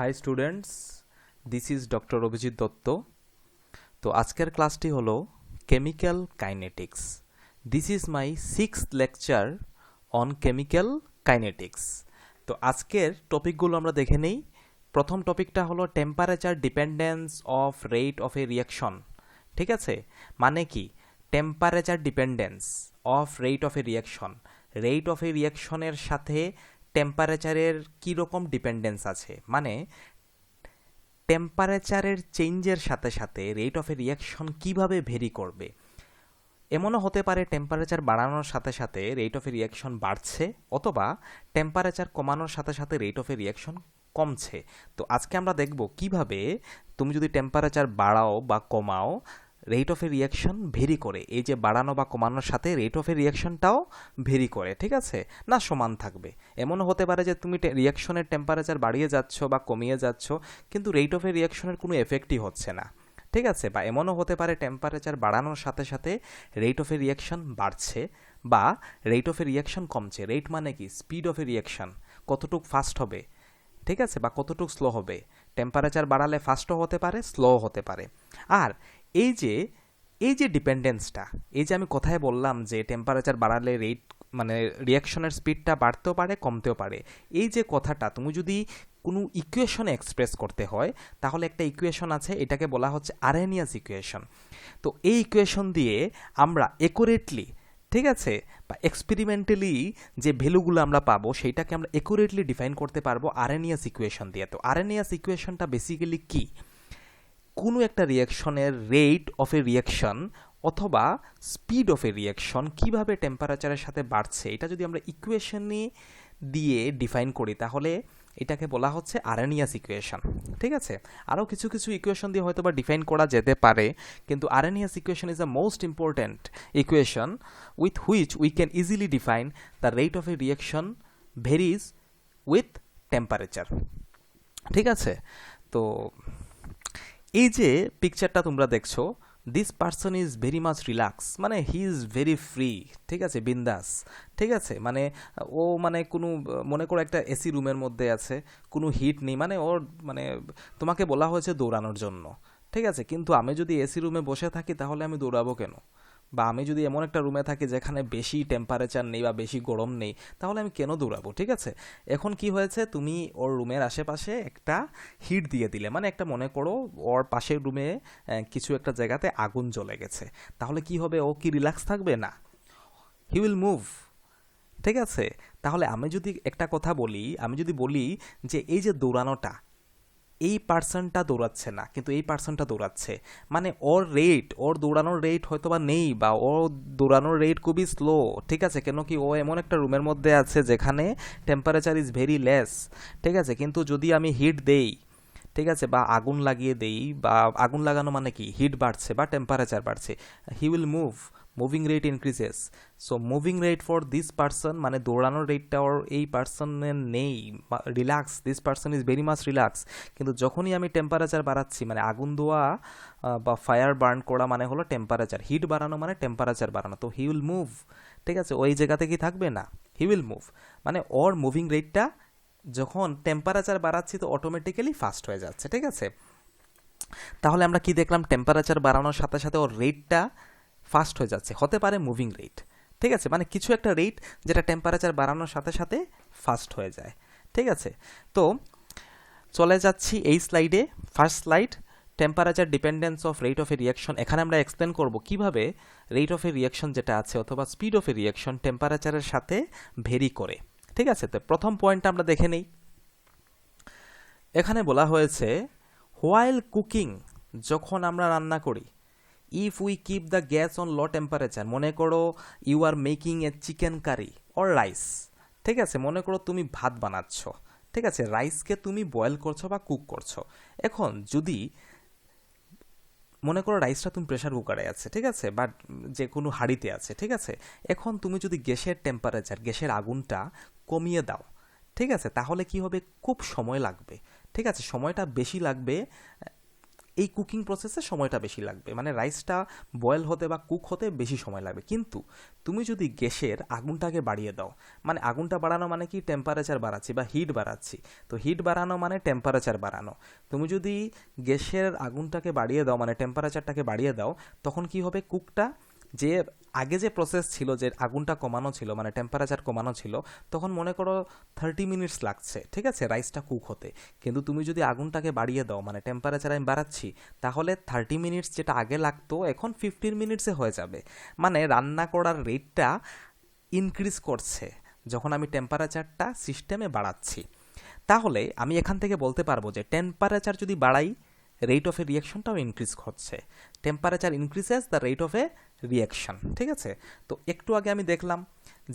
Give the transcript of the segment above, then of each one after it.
High students, this is doctor Abhijit Dutta. তো আজকের ক্লাসটি হলো chemical kinetics. This is my sixth lecture on chemical kinetics. তো আজকের টপিকগুলো আমরা দেখে নেই। প্রথম টপিকটা হলো temperature dependence of rate of a reaction. ঠিক আছে, মানে কি temperature dependence of rate of a reaction. Rate of a রিয়াকশনের সাথে টেম্পারেচারের কীরকম ডিপেন্ডেন্স আছে, মানে টেম্পারেচারের চেঞ্জের সাথে সাথে রেট অফ এ রিয়াকশন কীভাবে ভেরি করবে। এমনও হতে পারে টেম্পারেচার বাড়ানোর সাথে সাথে রেট অফ এ রিয়াকশন বাড়ছে, অথবা টেম্পারেচার কমানোর সাথে সাথে রেট অফ এ রিয়াকশন কমছে। তো আজকে আমরা দেখব কিভাবে তুমি যদি টেম্পারেচার বাড়াও বা কমাও, rate of a reaction vary করে। এই যে বাড়ানো বা কমানোর সাথে রেট অফ এ রিয়াকশনটাও ভেরি করে, ঠিক আছে, না সমান থাকবে। এমনও হতে পারে যে তুমি রিয়াকশনের টেম্পারেচার বাড়িয়ে যাচ্ছ বা কমিয়ে যাচ্ছ, কিন্তু রেট অফ এ রিয়াকশনের কোনো এফেক্টই হচ্ছে না, ঠিক আছে। বা এমনও হতে পারে টেম্পারেচার বাড়ানোর সাথে সাথে রেট অফ এ রিয়াকশন বাড়ছে বা রেট অফ এ রিয়াকশন কমছে। রেট মানে কি স্পিড অফ এ রিয়াকশন, কতটুকু ফাস্ট হবে, ঠিক আছে, বা কতটুকু স্লো হবে। টেম্পারেচার বাড়ালে ফাস্টও হতে পারে, স্লোও হতে পারে। আর এই যে এই যে ডিপেন্ডেন্সটা, এই যে আমি কথায় বললাম যে টেম্পারেচার বাড়ালে রেট মানে রিয়াকশনের স্পিডটা বাড়তেও পারে কমতেও পারে, এই যে কথাটা তুমি যদি কোনো ইকুয়েশনে এক্সপ্রেস করতে হয়, তাহলে একটা ইকুয়েশন আছে, এটাকে বলা হচ্ছে আরহেনিয়াস ইকুয়েশন। তো এই ইকুয়েশন দিয়ে আমরা একুরেটলি, ঠিক আছে, বা এক্সপেরিমেন্টালি যে ভ্যালুগুলো আমরা পাবো সেইটাকে আমরা একুরেটলি ডিফাইন করতে পারবো আরহেনিয়াস ইকুয়েশন দিয়ে। তো আরহেনিয়াস ইকুয়েশনটা বেসিক্যালি কি, কোনো একটা রিয়াকশনের রেট অফ এ রিয়াকশন অথবা স্পিড অফ এ রিয়াকশন কীভাবে টেম্পারেচারের সাথে বাড়ছে, এটা যদি আমরা ইকুয়েশনে দিয়ে ডিফাইন করি, তাহলে এটাকে বলা হচ্ছে আরহেনিয়াস ইকুয়েশন, ঠিক আছে। আরও কিছু কিছু ইকুয়েশন দিয়ে হয়তো বা ডিফাইন করা যেতে পারে, কিন্তু Arrhenius equation is the most important equation with which we can easily define the rate of a reaction varies with temperature, ঠিক আছে। তো এই যে পিকচারটা তোমরা দেখছো, this person is very much relax, মানে হি ইজ ভেরি ফ্রি, ঠিক আছে, বিন্দাস, ঠিক আছে। মানে ও মানে কোনো মনে করো একটা এসি রুমের মধ্যে আছে, কোনো হিট নেই, মানে ওর মানে তোমাকে বলা হয়েছে দৌড়ানোর জন্য, ঠিক আছে, কিন্তু আমি যদি এসি রুমে বসে থাকি তাহলে আমি দৌড়াবো কেন? বা আমি যদি এমন একটা রুমে থাকি যেখানে বেশি টেম্পারেচার নেই বা বেশি গরম নেই, তাহলে আমি কেন দৌড়াবো, ঠিক আছে। এখন কি হয়েছে, তুমি ওর রুমের আশেপাশে একটা হিট দিয়ে দিলে, মানে একটা মনে করো ওর পাশের রুমে কিছু একটা জায়গাতে আগুন জ্বলে গেছে, তাহলে কি হবে, ও কি রিল্যাক্স থাকবে? না, হি উইল মুভ, ঠিক আছে। তাহলে আমি যদি একটা কথা বলি, আমি যদি বলি যে এই যে দৌড়ানোটা, এই পার্সনটা দৌড়াচ্ছে না কিন্তু এই পার্সনটা দৌড়াচ্ছে, মানে ওর রেট, ওর দৌড়ানোর রেট হয়তো বা নেই, বা ওর দৌড়ানোর রেট খুবই স্লো, ঠিক আছে, কেন কি ও এমন একটা রুমের মধ্যে আছে যেখানে টেম্পারেচার ইজ ভেরি লেস, ঠিক আছে। কিন্তু যদি আমি হিট দেই, ঠিক আছে, বা আগুন লাগিয়ে দেই, বা আগুন লাগানো মানে কি হিট বাড়ছে বা টেম্পারেচার বাড়ছে, he will move, moving rate increases. So moving rate for this person, মানে দৌড়ানোর রেটটা ওর এই পার্সনের নেই, relax, this person is very much relax. কিন্তু যখনই আমি টেম্পারেচার বাড়াচ্ছি, মানে আগুন দেওয়া বা ফায়ার বার্ন করা মানে হলো টেম্পারেচার, হিট বাড়ানো মানে টেম্পারেচার বাড়ানো, তো হি উইল মুভ, ঠিক আছে, ওই জায়গাতে কি থাকবে না, হি উইল মুভ। মানে ওর মুভিং রেটটা যখন টেম্পারেচার বাড়াচ্ছি তো অটোমেটিক্যালি ফাস্ট হয়ে যাচ্ছে, ঠিক আছে। তাহলে আমরা কি দেখলাম, টেম্পারেচার বাড়ানোর সাথে সাথে ওর রেটটা ফাস্ট হয়ে যাচ্ছে, হতে পারে মুভিং রেট, ঠিক আছে, মানে কিছু একটা রেট যেটা টেম্পারেচার বাড়ানোর সাথে সাথে ফাস্ট হয়ে যায়, ঠিক আছে। তো চলে যাচ্ছি এই স্লাইডে, first slide, temperature dependence of rate of a reaction. এখানে আমরা এক্সপ্লেন করব কিভাবে রেট অফ এ রিয়াকশন যেটা আছে অথবা স্পিড অফ এ রিয়াকশন টেম্পারেচারের সাথে ভেরি করে, ঠিক আছে। তো প্রথম পয়েন্টটা আমরা দেখে নেই। এখানে বলা হয়েছে হোয়াইল কুকিং, যখন আমরা রান্না করি, if we keep the gas on low temperature, মনে করো you are making a chicken curry or rice, ঠিক আছে, মনে করো তুমি ভাত বানাচ্ছ, ঠিক আছে, রাইসকে তুমি বয়েল করছো বা কুক করছো। এখন যদি মনে করো রাইসটা তুমি প্রেশার কুকারে আছে, ঠিক আছে, বা যে কোনো হাঁড়িতে আছে, ঠিক আছে, এখন তুমি যদি গ্যাসের টেম্পারেচার, গ্যাসের আগুনটা কমিয়ে দাও, ঠিক আছে, তাহলে কি হবে, খুব সময় লাগবে, ঠিক আছে, সময়টা বেশি লাগবে এই কুকিং প্রসেসে সময়টা বেশি লাগবে, মানে রাইসটা বয়েল হতে বা কুক হতে বেশি সময় লাগবে। কিন্তু তুমি যদি গ্যাসের আগুনটাকে বাড়িয়ে দাও, মানে আগুনটা বাড়ানো মানে কি, টেম্পারেচার বাড়াচ্ছি বা হিট বাড়াচ্ছি, তো হিট বাড়ানো মানে টেম্পারেচার বাড়ানো। তুমি যদি গ্যাসের আগুনটাকে বাড়িয়ে দাও মানে টেম্পারেচারটাকে বাড়িয়ে দাও, তখন কি হবে, কুকটা যে আগে যে প্রসেস ছিল, যে আগুনটা কমানো ছিল মানে টেম্পারেচার কমানো ছিল, তখন মনে করো 30 মিনিটস লাগছে, ঠিক আছে, রাইসটা কুক হতে। কিন্তু তুমি যদি আগুনটাকে বাড়িয়ে দাও মানে টেম্পারেচার আমি বাড়াচ্ছি, তাহলে 30 মিনিটস যেটা আগে লাগতো এখন 15 মিনিটসে হয়ে যাবে। মানে রান্না করার রেটটা ইনক্রিজ করছে যখন আমি টেম্পারেচারটা সিস্টেমে বাড়াচ্ছি। তাহলে আমি এখান থেকে বলতে পারবো যে টেম্পারেচার যদি বাড়াই, রেট অফ এ রিয়াকশনটাও ইনক্রিজ হচ্ছে। Temperature increases the rate of a reaction, ঠিক আছে। তো একটু আগে আমি দেখলাম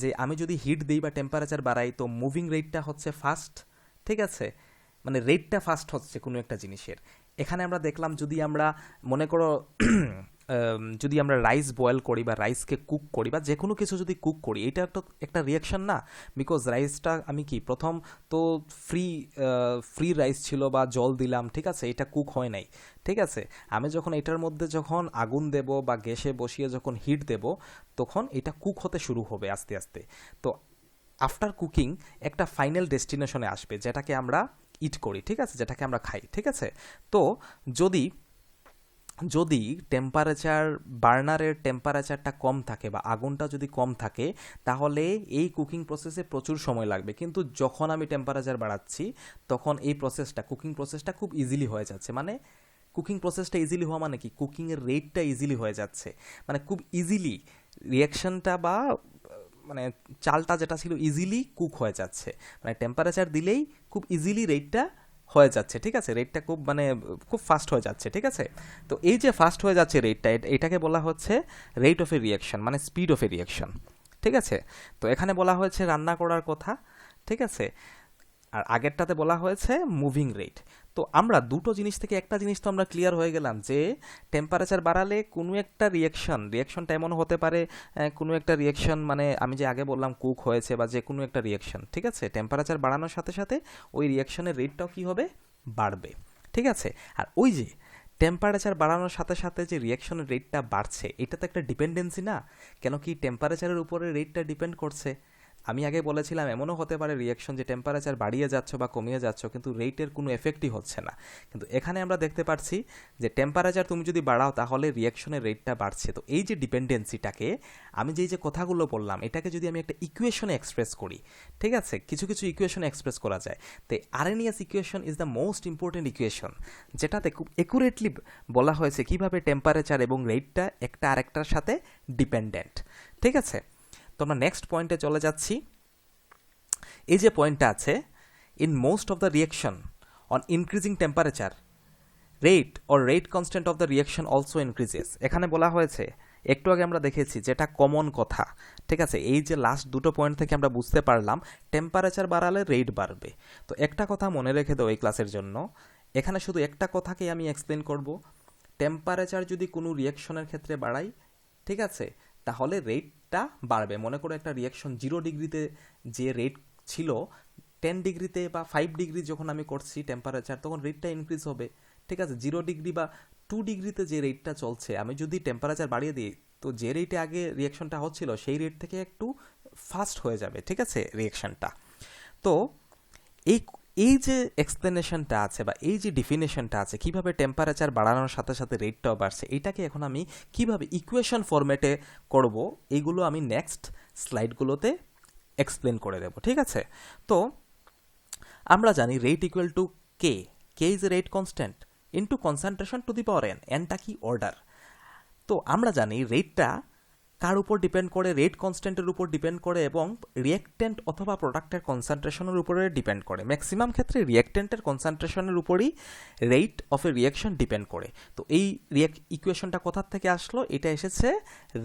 যে আমি যদি হিট দিই বা টেম্পারেচার বাড়াই, তো মুভিং রেটটা হচ্ছে ফাস্ট, ঠিক আছে, মানে রেটটা ফাস্ট হচ্ছে কোনো একটা জিনিসের। এখানে আমরা দেখলাম যদি আমরা মনে করো যদি আমরা রাইস বয়েল করি বা রাইসকে কুক করি বা যে কোনো কিছু যদি কুক করি, এটা একটা রিয়াকশন না। বিকজ রাইসটা আমি কি প্রথম তো ফ্রি ফ্রি রাইস ছিল বা জল দিলাম, ঠিক আছে, এটা কুক হয় নাই, ঠিক আছে। আমি যখন এটার মধ্যে যখন আগুন দেব বা গ্যাসে বসিয়ে যখন হিট দেব, তখন এটা কুক হতে শুরু হবে আস্তে আস্তে। তো আফটার কুকিং একটা ফাইনাল ডেস্টিনেশনে আসবে, যেটাকে আমরা ইট করি, ঠিক আছে, যেটাকে আমরা খাই, ঠিক আছে। তো যদি যদি টেম্পারেচার, বার্নারের টেম্পারেচারটা কম থাকে বা আগুনটা যদি কম থাকে, তাহলে এই কুকিং প্রসেসে প্রচুর সময় লাগবে। কিন্তু যখন আমি টেম্পারেচার বাড়াচ্ছি, তখন এই প্রসেসটা, কুকিং প্রসেসটা খুব ইজিলি হয়ে যাচ্ছে। মানে কুকিং প্রসেসটা ইজিলি হওয়া মানে কি, কুকিংয়ের রেটটা ইজিলি হয়ে যাচ্ছে, মানে খুব ইজিলি রিয়াকশনটা বা মানে চালটা যেটা ছিল ইজিলি কুক হয়ে যাচ্ছে। মানে টেম্পারেচার দিলেই খুব ইজিলি রেটটা হয়ে যাচ্ছে, ঠিক আছে, রেটটা খুব মানে খুব ফাস্ট হয়ে যাচ্ছে, ঠিক আছে। তো এই যে ফাস্ট হয়ে যাচ্ছে রেটটা, এটাকে বলা হচ্ছে রেট অফ এ রিয়াকশন, মানে স্পিড অফ এ রিয়াকশন, ঠিক আছে। তো এখানে বলা হয়েছে রান্না করার কথা, ঠিক আছে, আর আগেরটাতে বলা হয়েছে মুভিং রেট। তো আমরা দুটো জিনিস থেকে একটা জিনিস তো আমরা ক্লিয়ার হয়ে গেলাম যে টেম্পারেচার বাড়ালে কোনো একটা রিয়াকশনটা এমন হতে পারে, কোনো একটা রিয়াকশন মানে আমি যে আগে বললাম কুক হয়েছে বা যে কোনো একটা রিয়াকশন, ঠিক আছে, টেম্পারেচার বাড়ানোর সাথে সাথে ওই রিয়াকশনের রেটটাও কী হবে, বাড়বে, ঠিক আছে। আর ওই যে টেম্পারেচার বাড়ানোর সাথে সাথে যে রিয়াকশনের রেটটা বাড়ছে, এটা তো একটা ডিপেন্ডেন্সি না, কেন কি টেম্পারেচারের উপরে রেটটা ডিপেন্ড করছে। আমি আগে বলেছিলাম এমনও হতে পারে রিয়াকশন যে টেম্পারেচার বাড়িয়ে যাচ্ছ বা কমিয়ে যাচ্ছ, কিন্তু রেটের কোনো এফেক্টই হচ্ছে না। কিন্তু এখানে আমরা দেখতে পাচ্ছি যে টেম্পারেচার তুমি যদি বাড়াও, তাহলে রিয়াকশনের রেটটা বাড়ছে। তো এই যে ডিপেন্ডেন্সিটাকে, আমি যে কথাগুলো বললাম, এটাকে যদি আমি একটা ইকুয়েশনে এক্সপ্রেস করি, ঠিক আছে, কিছু কিছু ইকুয়েশনে এক্সপ্রেস করা যায়। তো RNase equation is the most important equation, যেটাতে খুব একুরেটলি বলা হয়েছে কিভাবে টেম্পারেচার এবং রেটটা একটা আরেকটার সাথে ডিপেন্ডেন্ট, ঠিক আছে। তো আমরা নেক্সট পয়েন্টে চলে যাচ্ছি। এই যে পয়েন্টটা আছে, in most of the reaction on increasing temperature rate or rate constant of the reaction also increases. এখানে বলা হয়েছে, একটু আগে আমরা দেখেছি যেটা কমন কথা, ঠিক আছে, এই যে লাস্ট দুটো পয়েন্ট থেকে আমরা বুঝতে পারলাম টেম্পারেচার বাড়ালে রেট বাড়বে। তো একটা কথা মনে রেখে দাও এই ক্লাসের জন্য, এখানে শুধু একটা কথাকেই আমি এক্সপ্লেন করব, টেম্পারেচার যদি কোনো রিয়াকশনের ক্ষেত্রে বাড়াই, ঠিক আছে, তাহলে রেটটা বাড়বে। মনে করো একটা রিয়াকশন 0 ডিগ্রিতে যে রেট ছিল, 10 ডিগ্রিতে বা 5 ডিগ্রি যখন আমি করছি টেম্পারেচার, তখন রেটটা ইনক্রিজ হবে, ঠিক আছে। 0 ডিগ্রি বা 2 ডিগ্রিতে যে রেটটা চলছে, আমি যদি টেম্পারেচার বাড়িয়ে দিই, তো যে রেটে আগে রিয়াকশনটা হচ্ছিল সেই রেট থেকে একটু ফাস্ট হয়ে যাবে, ঠিক আছে, রিয়াকশনটা। তো এই এই যে এক্সপ্লেনেশনটা আছে বা এই যে ডিফিনেশনটা আছে, কিভাবে টেম্পারেচার বাড়ানোর সাথে সাথে রেটটাও বাড়ছে, এটাকে এখন আমি কিভাবে ইকুয়েশন ফরম্যাটে করব, এইগুলো আমি নেক্সট স্লাইডগুলোতে এক্সপ্লেন করে দেব, ঠিক আছে। তো আমরা জানি rate equal to K, K is a rate constant into concentration to the power N, এনটা কি, অর্ডার। তো আমরা জানি রেটটা কার উপর ডিপেন্ড করে, রেট কনস্ট্যান্টের উপর ডিপেন্ড করে এবং রিঅ্যাক্ট্যান্ট অথবা প্রোডাক্টের কনসেন্ট্রেশনের উপরে ডিপেন্ড করে। ম্যাক্সিমাম ক্ষেত্রে রিঅ্যাক্ট্যান্টের কনসেন্ট্রেশনের উপরই rate of a reaction depend করে। তো এই ইকুয়েশনটা কোথার থেকে আসলো, এটা এসেছে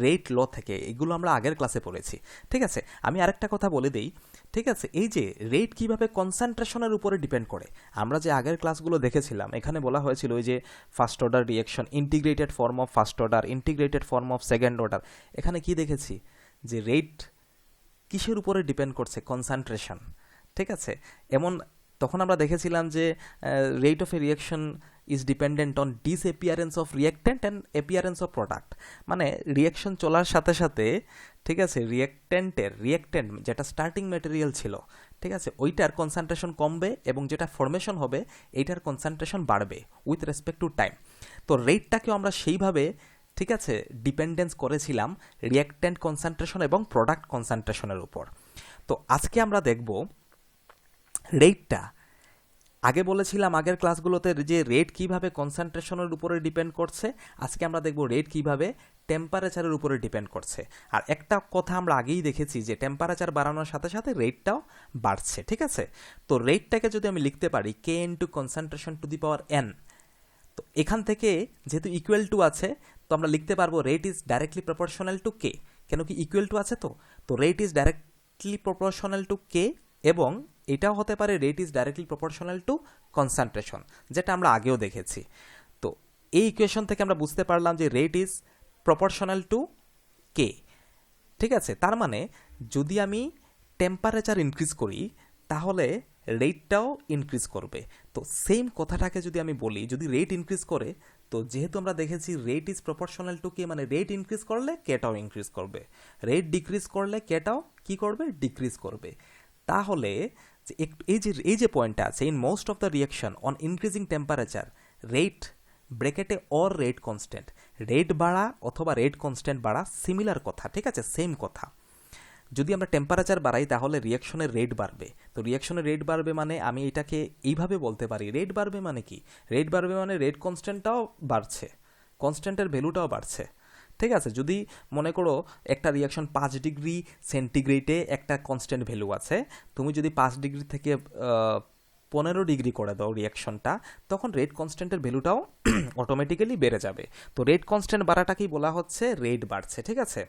রেট ল থেকে, এগুলো আমরা আগের ক্লাসে পড়েছি, ঠিক আছে। আমি আরেকটা কথা বলে দিই, ঠিক আছে, এই যে রেট কিভাবে কনসেন্ট্রেশনের উপরে ডিপেন্ড করে, আমরা যে আগের ক্লাসগুলো দেখেছিলাম, এখানে বলা হয়েছিল ওই যে first order reaction, integrated form of first order, integrated form of second order, এখানে কি দেখেছি যে রেট কিসের উপরে ডিপেন্ড করছে, কনসেন্ট্রেশন, ঠিক আছে। এমন তখন আমরা দেখেছিলাম যে rate of a reaction is dependent on disappearance of reactant and appearance of product. মানে রিয়াকশন চলার সাথে সাথে, ঠিক আছে, রিঅ্যাক্ট্যান্ট যেটা স্টার্টিং ম্যাটেরিয়াল ছিল, ঠিক আছে, ওইটার কনসেন্ট্রেশন কমবে এবং যেটা ফর্মেশন হবে এইটার কনসেন্ট্রেশন বাড়বে উইথ রেসপেক্ট টু টাইম। তো রেটটাকেও আমরা সেইভাবে, ঠিক আছে, ডিপেন্ডেন্স করেছিলাম রিঅ্যাক্ট্যান্ট কনসেন্ট্রেশন এবং প্রোডাক্ট কনসেন্ট্রেশনের উপর। তো আজকে আমরা দেখব রেটটা, আগে বলেছিলাম আগের ক্লাসগুলোতে যে রেট কিভাবে কনসেন্ট্রেশনের উপরে ডিপেন্ড করছে, আজকে আমরা দেখব রেট কিভাবে টেম্পারেচারের উপরে ডিপেন্ড করছে। আর একটা কথা আমরা আগেই দেখেছি যে টেম্পারেচার বাড়ানোর সাথে সাথে রেটটাও বাড়ছে, ঠিক আছে। তো রেটটাকে যদি আমি লিখতে পারি K into concentration to the power N, তো এখান থেকে যেহেতু ইকুয়াল টু আছে, তো আমরা লিখতে পারবো rate is directly proportional to k, কেন কি ইকুয়াল টু আছে। তো rate is directly proportional to k, এবং এটাও হতে পারে rate is directly proportional to concentration, যেটা আমরা আগেও দেখেছি। তো এই ইকুয়েশন থেকে আমরা বুঝতে পারলাম যে রেট ইজ প্রপোর্শনাল টু কে, ঠিক আছে। তার মানে যদি আমি টেম্পারেচার ইনক্রিজ করি তাহলে রেটটাও ইনক্রিজ করবে। তো সেম কথাটাকে যদি আমি বলি, যদি রেট ইনক্রিজ করে, তো যেহেতু আমরা দেখেছি রেট ইজ প্রপোর্শনাল টু কে, মানে রেট ইনক্রিজ করলে কেটাও ইনক্রিজ করবে, রেট ডিক্রিজ করলে কেটাও কি করবে, ডিক্রিজ করবে। তাহলে এই যে পয়েন্টটা আছে, in most of the reaction on increasing temperature rate ব্র্যাকেটে অর রেট কনস্ট্যান্ট, রেট বাড়া অথবা রেট কনস্ট্যান্ট বাড়া সিমিলার কথা, ঠিক আছে, সেম কথা। যদি আমরা টেম্পারেচার বাড়াই তাহলে রিয়াকশনের রেট বাড়বে। তো রিয়াকশনের রেট বাড়বে মানে আমি এটাকে এইভাবে বলতে পারি, রেট বাড়বে মানে কি, রেট বাড়বে মানে রেট কনস্ট্যান্টটাও বাড়ছে, কনস্ট্যান্টের ভ্যালুটাও বাড়ছে, ঠিক আছে। যদি মনে করো একটা রিয়াকশন 5 ডিগ্রি সেন্টিগ্রেডে একটা কনস্ট্যান্ট ভ্যালু আছে, তুমি যদি 5 ডিগ্রি থেকে 15 ডিগ্রি করে দাও রিয়াকশনটা, তখন রেট কনস্ট্যান্টের ভ্যালুটাও অটোমেটিক্যালি বেড়ে যাবে। তো রেট কনস্ট্যান্ট বাড়াটাকেই বলা হচ্ছে রেট বাড়ছে, ঠিক আছে।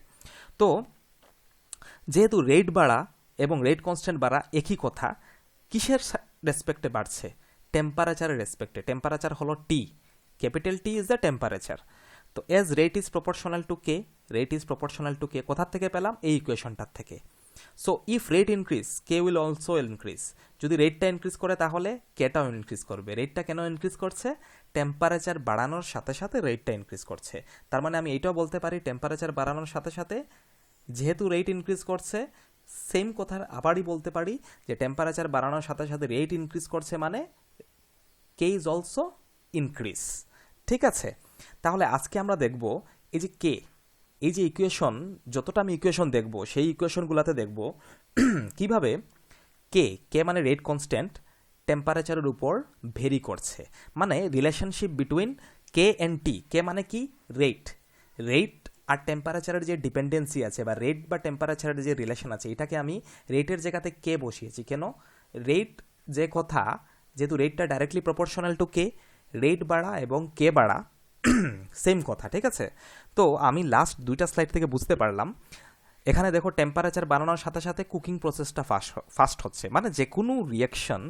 তো যেহেতু রেট বাড়া এবং রেট কনস্ট্যান্ট বাড়া একই কথা, কিসের রেসপেক্টে বাড়ছে, টেম্পারেচারের রেসপেক্টে। টেম্পারেচার হলো T, capital T is the temperature. তো as rate is proportional to k, rate is proportional to k কোথার থেকে পেলাম, এই ইকুয়েশনটার থেকে। So if rate increase k will also increase, যদি রেটটা ইনক্রিজ করে তাহলে কেটাও ইনক্রিজ করবে। রেটটা কেন ইনক্রিজ করছে, টেম্পারেচার বাড়ানোর সাথে সাথে রেটটা ইনক্রিজ করছে। তার মানে আমি এটাও বলতে পারি টেম্পারেচার বাড়ানোর সাথে সাথে যেহেতু রেট ইনক্রিজ করছে, সেম কথা আবারই বলতে পারি যে টেম্পারেচার বাড়ানোর সাথে সাথে রেট ইনক্রিজ করছে, মানে কে ইজ অলসো ইনক্রিজ, ঠিক আছে। তাহলে আজকে আমরা দেখব এই যে কে, এই যে ইকুয়েশন, যতটা আমি ইকুয়েশন দেখব সেই ইকুয়েশনগুলোতে দেখব কিভাবে কে মানে রেট কনস্ট্যান্ট টেম্পারেচারের উপর ভেরি করছে, মানে রিলেশনশিপ বিটুইন কে অ্যান্ড টি। কে মানে কি, রেট আর টেম্পারেচারের যে ডিপেন্ডেন্সি আছে বা রেট বা টেম্পারেচারের যে রিলেশন আছে, এটাকে আমি রেটের জায়গাতে কে বসিয়েছি। কেন, রেট যে কথা, যেহেতু রেটটা directly proportional to k, rate বাড়া এবং কে বাড়া সেম কথা, ঠিক আছে। তো আমি লাস্ট দুইটা স্লাইড থেকে বুঝতে পারলাম, এখানে দেখো টেম্পারেচার বাড়ানোর সাথে সাথে কুকিং প্রসেসটা ফাস্ট হচ্ছে, মানে যে কোনো রিয়াকশন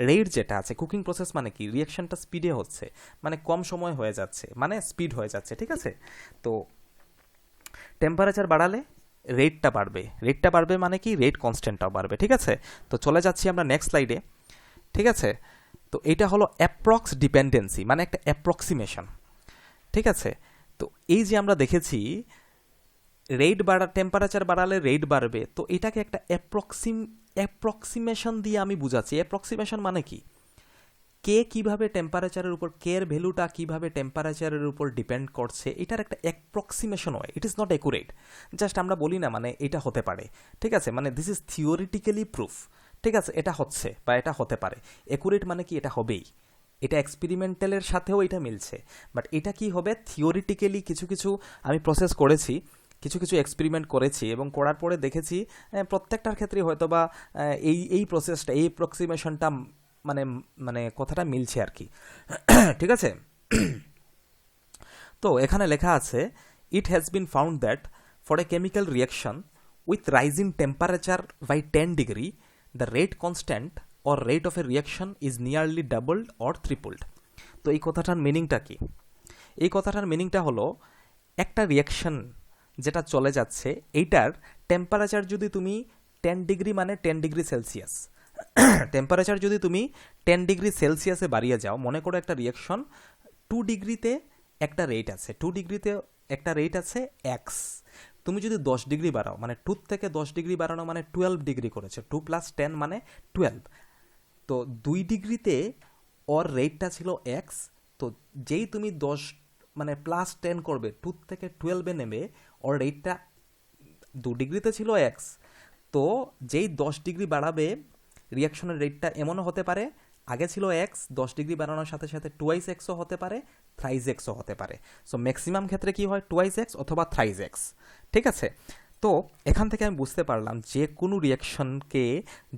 রেট যেটা আছে, কুকিং প্রসেস মানে কি, রিয়াকশনটা স্পিডে হচ্ছে, মানে কম সময় হয়ে যাচ্ছে, মানে স্পিড হয়ে যাচ্ছে, ঠিক আছে। তো টেম্পারেচার বাড়ালে রেটটা বাড়বে মানে কি, রেট কনস্ট্যান্টটাও বাড়বে, ঠিক আছে। তো চলে যাচ্ছি আমরা নেক্সট স্লাইডে, ঠিক আছে। তো এটা হলো অ্যাপ্রক্স ডিপেন্ডেন্সি, মানে একটা অ্যাপ্রক্সিমেশন, ঠিক আছে। তো এই যে আমরা দেখেছি রেট বাড়া, টেম্পারেচার বাড়ালে রেট বাড়বে, তো এটাকে একটা অ্যাপ্রক্সিমেশন দিয়ে আমি বুঝাচ্ছি। অ্যাপ্রক্সিমেশন মানে কি, কে কিভাবে টেম্পারেচারের উপর, কে এর ভ্যালুটা কিভাবে টেম্পারেচারের উপর ডিপেন্ড করছে, এটার একটা অ্যাপ্রক্সিমেশন হয়। It is not accurate, just আমরা বলি না মানে এটা হতে পারে, ঠিক আছে, মানে দিস ইজ থিওরিটিক্যালি প্রুফ, ঠিক আছে, এটা হচ্ছে বা এটা হতে পারে। অ্যাকুরেট মানে কি, এটা হবেই, এটা এক্সপেরিমেন্টালের সাথেও এটা মিলছে, বাট এটা কি হবে, থিওরিটিক্যালি কিছু কিছু আমি প্রসেস করেছি, কিছু কিছু এক্সপেরিমেন্ট করেছি এবং করার পরে দেখেছি প্রত্যেকটার ক্ষেত্রে হয়তো বা এই প্রসেসটা, এই অ্যাপ্রক্সিমেশনটা মানে মানে কথাটা মিলছে আর কি, ঠিক আছে। তো এখানে লেখা আছে, it has been found that for a chemical reaction with rising temperature by 10 degree the rate constant or rate of a reaction is nearly doubled or tripled. তো এই কথাটার মিনিংটা কি, এই কথাটার মিনিংটা হলো একটা রিয়াকশন যেটা চলে যাচ্ছে, এইটার টেম্পারেচার যদি তুমি 10 ডিগ্রি মানে 10 ডিগ্রি সেলসিয়াস, টেম্পারেচার যদি তুমি 10 ডিগ্রি সেলসিয়াসে বাড়িয়ে যাও, মনে করো একটা রিয়াকশন 2 ডিগ্রিতে একটা রেট আছে, 2 ডিগ্রিতে একটা রেট আছে এক্স। তুমি যদি 10 ডিগ্রি বাড়াও, মানে 2 থেকে 10 ডিগ্রি বাড়ানো মানে 12 ডিগ্রি করেছে, 2 + 10 মানে 12। তো 2 ডিগ্রিতে ওর রেটটা ছিল এক্স। তো যেই তুমি 10 মানে +10 করবে, 2 থেকে 12-এ নেমে ওর রেটটা 2 ডিগ্রিতে ছিল এক্স। তো যেই 10 ডিগ্রি বাড়াবে রিয়াকশনের রেটটা এমনও হতে পারে, আগে ছিল এক্স, 10 ডিগ্রি বাড়ানোর সাথে সাথে টুয়াইস এক্সও হতে পারে, থ্রাইজ এক্সও হতে পারে। সো ম্যাক্সিমাম ক্ষেত্রে কি হয়, টুয়াইস এক্স অথবা থ্রাইজ এক্স। ঠিক আছে, তো এখান থেকে আমি বুঝতে পারলাম যে কোনো রিয়াকশনকে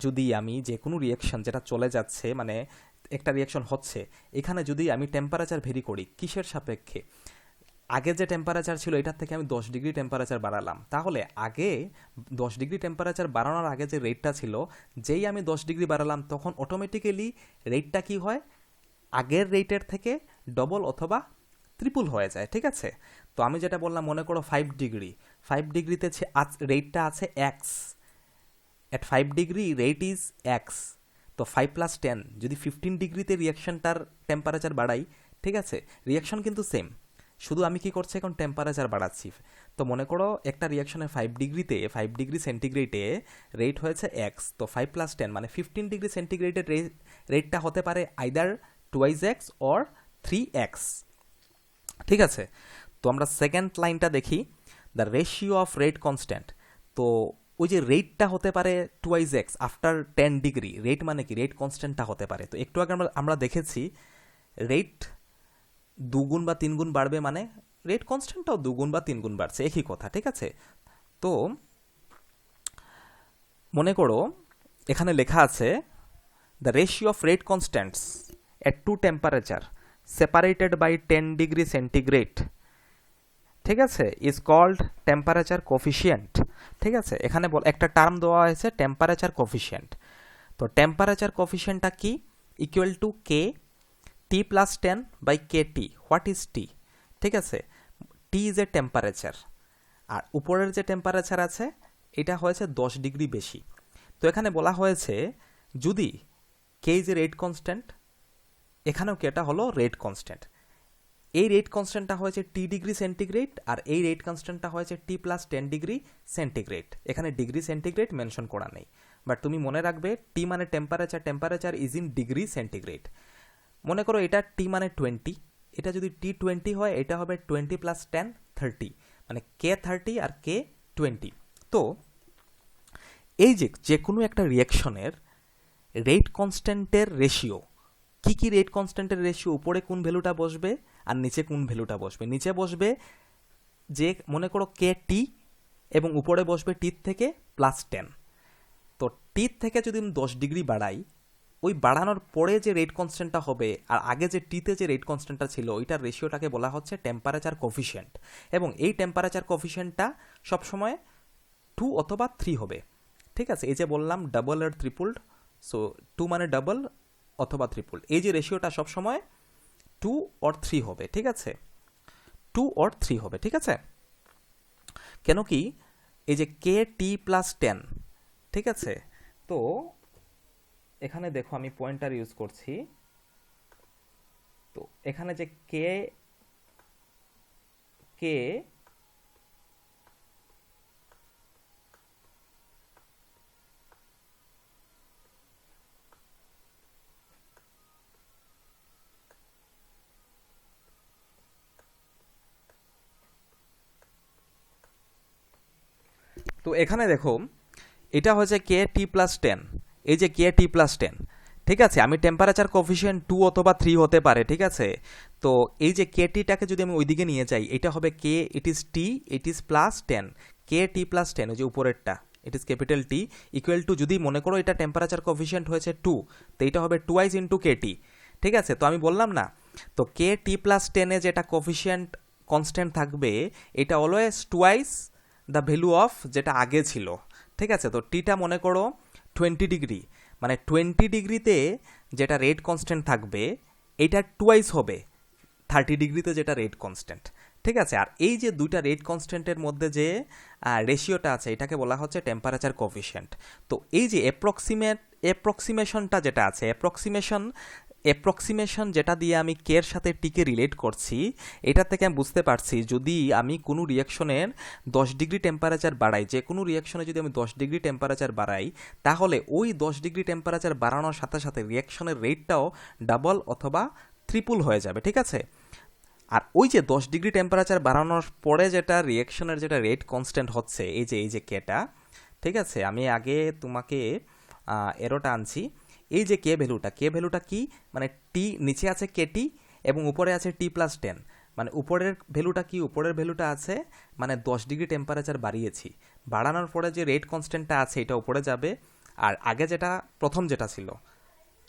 যদি আমি, যে কোনো রিয়াকশন যেটা চলে যাচ্ছে, মানে একটা রিয়াকশন হচ্ছে, এখানে যদি আমি টেম্পারেচার ভেরি করি কিসের সাপেক্ষে, আগে যে টেম্পারেচার ছিল এটার থেকে আমি 10 ডিগ্রি টেম্পারেচার বাড়ালাম, তাহলে আগে 10 ডিগ্রি টেম্পারেচার বাড়ানোর আগে যে রেটটা ছিল, যেই আমি 10 ডিগ্রি বাড়ালাম তখন অটোমেটিক্যালি রেটটা কি হয়, আগের রেটের থেকে ডবল অথবা ট্রিপল হয়ে যায়। ঠিক আছে, তো আমি যেটা বললাম, মনে করো 5 ডিগ্রি, 5 ডিগ্রিতে রেটটা আছে x, at 5 degree rate is x. তো 5 + 10, যদি 15 ডিগ্রিতে রিয়াকশনটার টেম্পারেচার বাড়াই, ঠিক আছে, রিয়াকশন কিন্তু সেম, শুধু আমি কি করছি এখন টেম্পারেচার বাড়াচ্ছি। তো মনে করো একটা রিয়াকশনের 5 ডিগ্রিতে, 5 ডিগ্রি সেন্টিগ্রেডে রেট হয়েছে এক্স, তো 5 + 10 মানে 15 ডিগ্রি সেন্টিগ্রেডের রেটটা হতে পারে either twice x or 3x। ঠিক আছে, তো আমরা সেকেন্ড লাইনটা দেখি, the ratio of rate constant. তো ওই যে রেটটা হতে পারে twice x after 10 degree, rate মানে কি, রেট কনস্ট্যান্টটা হতে পারে। তো একটু আগে আমরা দেখেছি রেট 2 গুণ বা 3 গুণ বাড়বে, মানে রেট কনস্ট্যান্টটাও 2 গুণ বা 3 গুণ বাড়ছে, একই কথা। ঠিক আছে, তো মনে করো এখানে লেখা আছে the ratio of rate constants at two temperatures separated by 10 degree centigrade, ঠিক আছে, ইজ কল্ড টেম্পারেচার কোফিশিয়েন্ট। ঠিক আছে, এখানে একটা টার্ম দেওয়া হয়েছে টেম্পারেচার কোফিশিয়েন্ট। তো টেম্পারেচার কোফিশিয়েন্টটা কি, equal to k T + 10 by k T. What is T? ঠিক আছে, টি ইজ এ টেম্পারেচার, আর উপরের যে টেম্পারেচার আছে এটা হয়েছে 10 ডিগ্রি বেশি। তো এখানে বলা হয়েছে যদি কে ইজ এ রেট কনস্ট্যান্ট, এখানেও কেটা হলো রেট কনস্ট্যান্ট। এই রেট কনস্ট্যান্টটা হয়েছে টি ডিগ্রি সেন্টিগ্রেড, আর এই রেট কনস্ট্যান্টটা হয়েছে টি + 10 ডিগ্রি সেন্টিগ্রেড। এখানে ডিগ্রি সেন্টিগ্রেড মেনশন করা নেই, বাট তুমি মনে রাখবে টি মানে temperature, temperature is in degree centigrade. মনে করো এটা টি মানে 20, এটা যদি টি 20 হয় এটা হবে 20 + 10 30, মানে কে 30 আর কে 20। তো এই যে কোনো একটা রিয়াকশনের রেট কনস্ট্যান্টের রেশিও, কি কি রেট কনস্ট্যান্টের রেশিও, উপরে কোন ভ্যালুটা বসবে আর নিচে কোন ভ্যালুটা বসবে। নিচে বসবে যে মনে করো কে টি, এবং উপরে বসবে টির থেকে +10। তো টির থেকে যদি আমি 10 ডিগ্রি বাড়াই, ওই বাড়ানোর পরে যে রেট কনস্ট্যান্টটা হবে আর আগে যে টিতে যে রেট কনস্ট্যান্টটা ছিল, ওইটার রেশিওটাকে বলা হচ্ছে টেম্পারেচার কোফিশিয়েন্ট। এবং এই টেম্পারেচার কোফিশিয়েন্টটা সবসময় 2 অথবা 3 হবে। ঠিক আছে, এই যে বললাম ডাবল আর ট্রিপল, সো 2 মানে ডাবল অথবা ট্রিপল, এই যে রেশিওটা সবসময় 2 or 3 হবে। ঠিক আছে, 2 or 3 হবে। ঠিক আছে, কেন কি, এই যে কে টি + 10, ঠিক আছে, তো এখানে দেখো আমি পয়েন্টার ইউজ করছি। তো এখানে যে কে কে তো এখানে দেখো এটা হচ্ছে কে টি + 10, এই যে কে টি + 10, ঠিক আছে, আমি টেম্পারেচার কোফিশিয়েন্ট 2 অথবা 3 হতে পারে। ঠিক আছে, তো এই যে কে টিটাকে যদি আমি ওইদিকে নিয়ে যাই, এটা হবে কে, it is T, it is +10, K T + 10, ওই যে উপরেরটা it is capital T, equal to, যদি মনে করো এটা টেম্পারেচার কোফিশিয়েন্ট হয়েছে 2, তো এটা হবে 2 ইন্টু কে টি। ঠিক আছে, তো আমি বললাম না, তো কে টি + 10 এ যেটা কোফিশিয়েন্ট কনস্ট্যান্ট থাকবে, এটা always twice the value of যেটা আগে ছিল। ঠিক আছে, তো টিটা মনে করো 20 ডিগ্রি, মানে 20 ডিগ্রিতে যেটা রেট কনস্ট্যান্ট থাকবে এটা টুয়াইস হবে 30 ডিগ্রিতে যেটা রেট কনস্ট্যান্ট। ঠিক আছে, আর এই যে দুইটা রেট কনস্ট্যান্টের মধ্যে যে রেশিওটা আছে এটাকে বলা হচ্ছে টেম্পারেচার কোফিশিয়েন্ট। তো এই যে অ্যাপ্রক্সিমেশনটা যেটা আছে, অ্যাপ্রক্সিমেশন অ্যাপ্রক্সিমেশন যেটা দিয়ে আমি কে এর সাথে টিকে রিলেট করছি, এটা থেকে আমি বুঝতে পারছি যদি আমি কোনো রিয়াকশনের 10 ডিগ্রি টেম্পারেচার বাড়াই, যে কোনো রিয়াকশনে যদি আমি 10 ডিগ্রি টেম্পারেচার বাড়াই, তাহলে ওই 10 ডিগ্রি টেম্পারেচার বাড়ানোর সাথে সাথে রিয়াকশনের রেটটাও ডাবল অথবা ট্রিপল হয়ে যাবে, ঠিক আছে। আর ওই যে 10 ডিগ্রি টেম্পারেচার বাড়ানোর পরে যেটা রিয়াকশনের যেটা রেট কনস্ট্যান্ট হচ্ছে, এই যে কেটা, ঠিক আছে, আমি আগে তোমাকে এরোটা আনছি। এই যে কে ভ্যালুটা কি, মানে টি নিচে আছে কেটি এবং উপরে আছে T+10, মানে উপরের ভ্যালুটা কি, উপরের ভ্যালুটা আছে মানে 10 ডিগ্রি টেম্পারেচার বাড়িয়েছি, বাড়ানোর পরে যে রেট কনস্ট্যান্টটা আছে এটা উপরে যাবে, আর আগে যেটা প্রথম যেটা ছিল,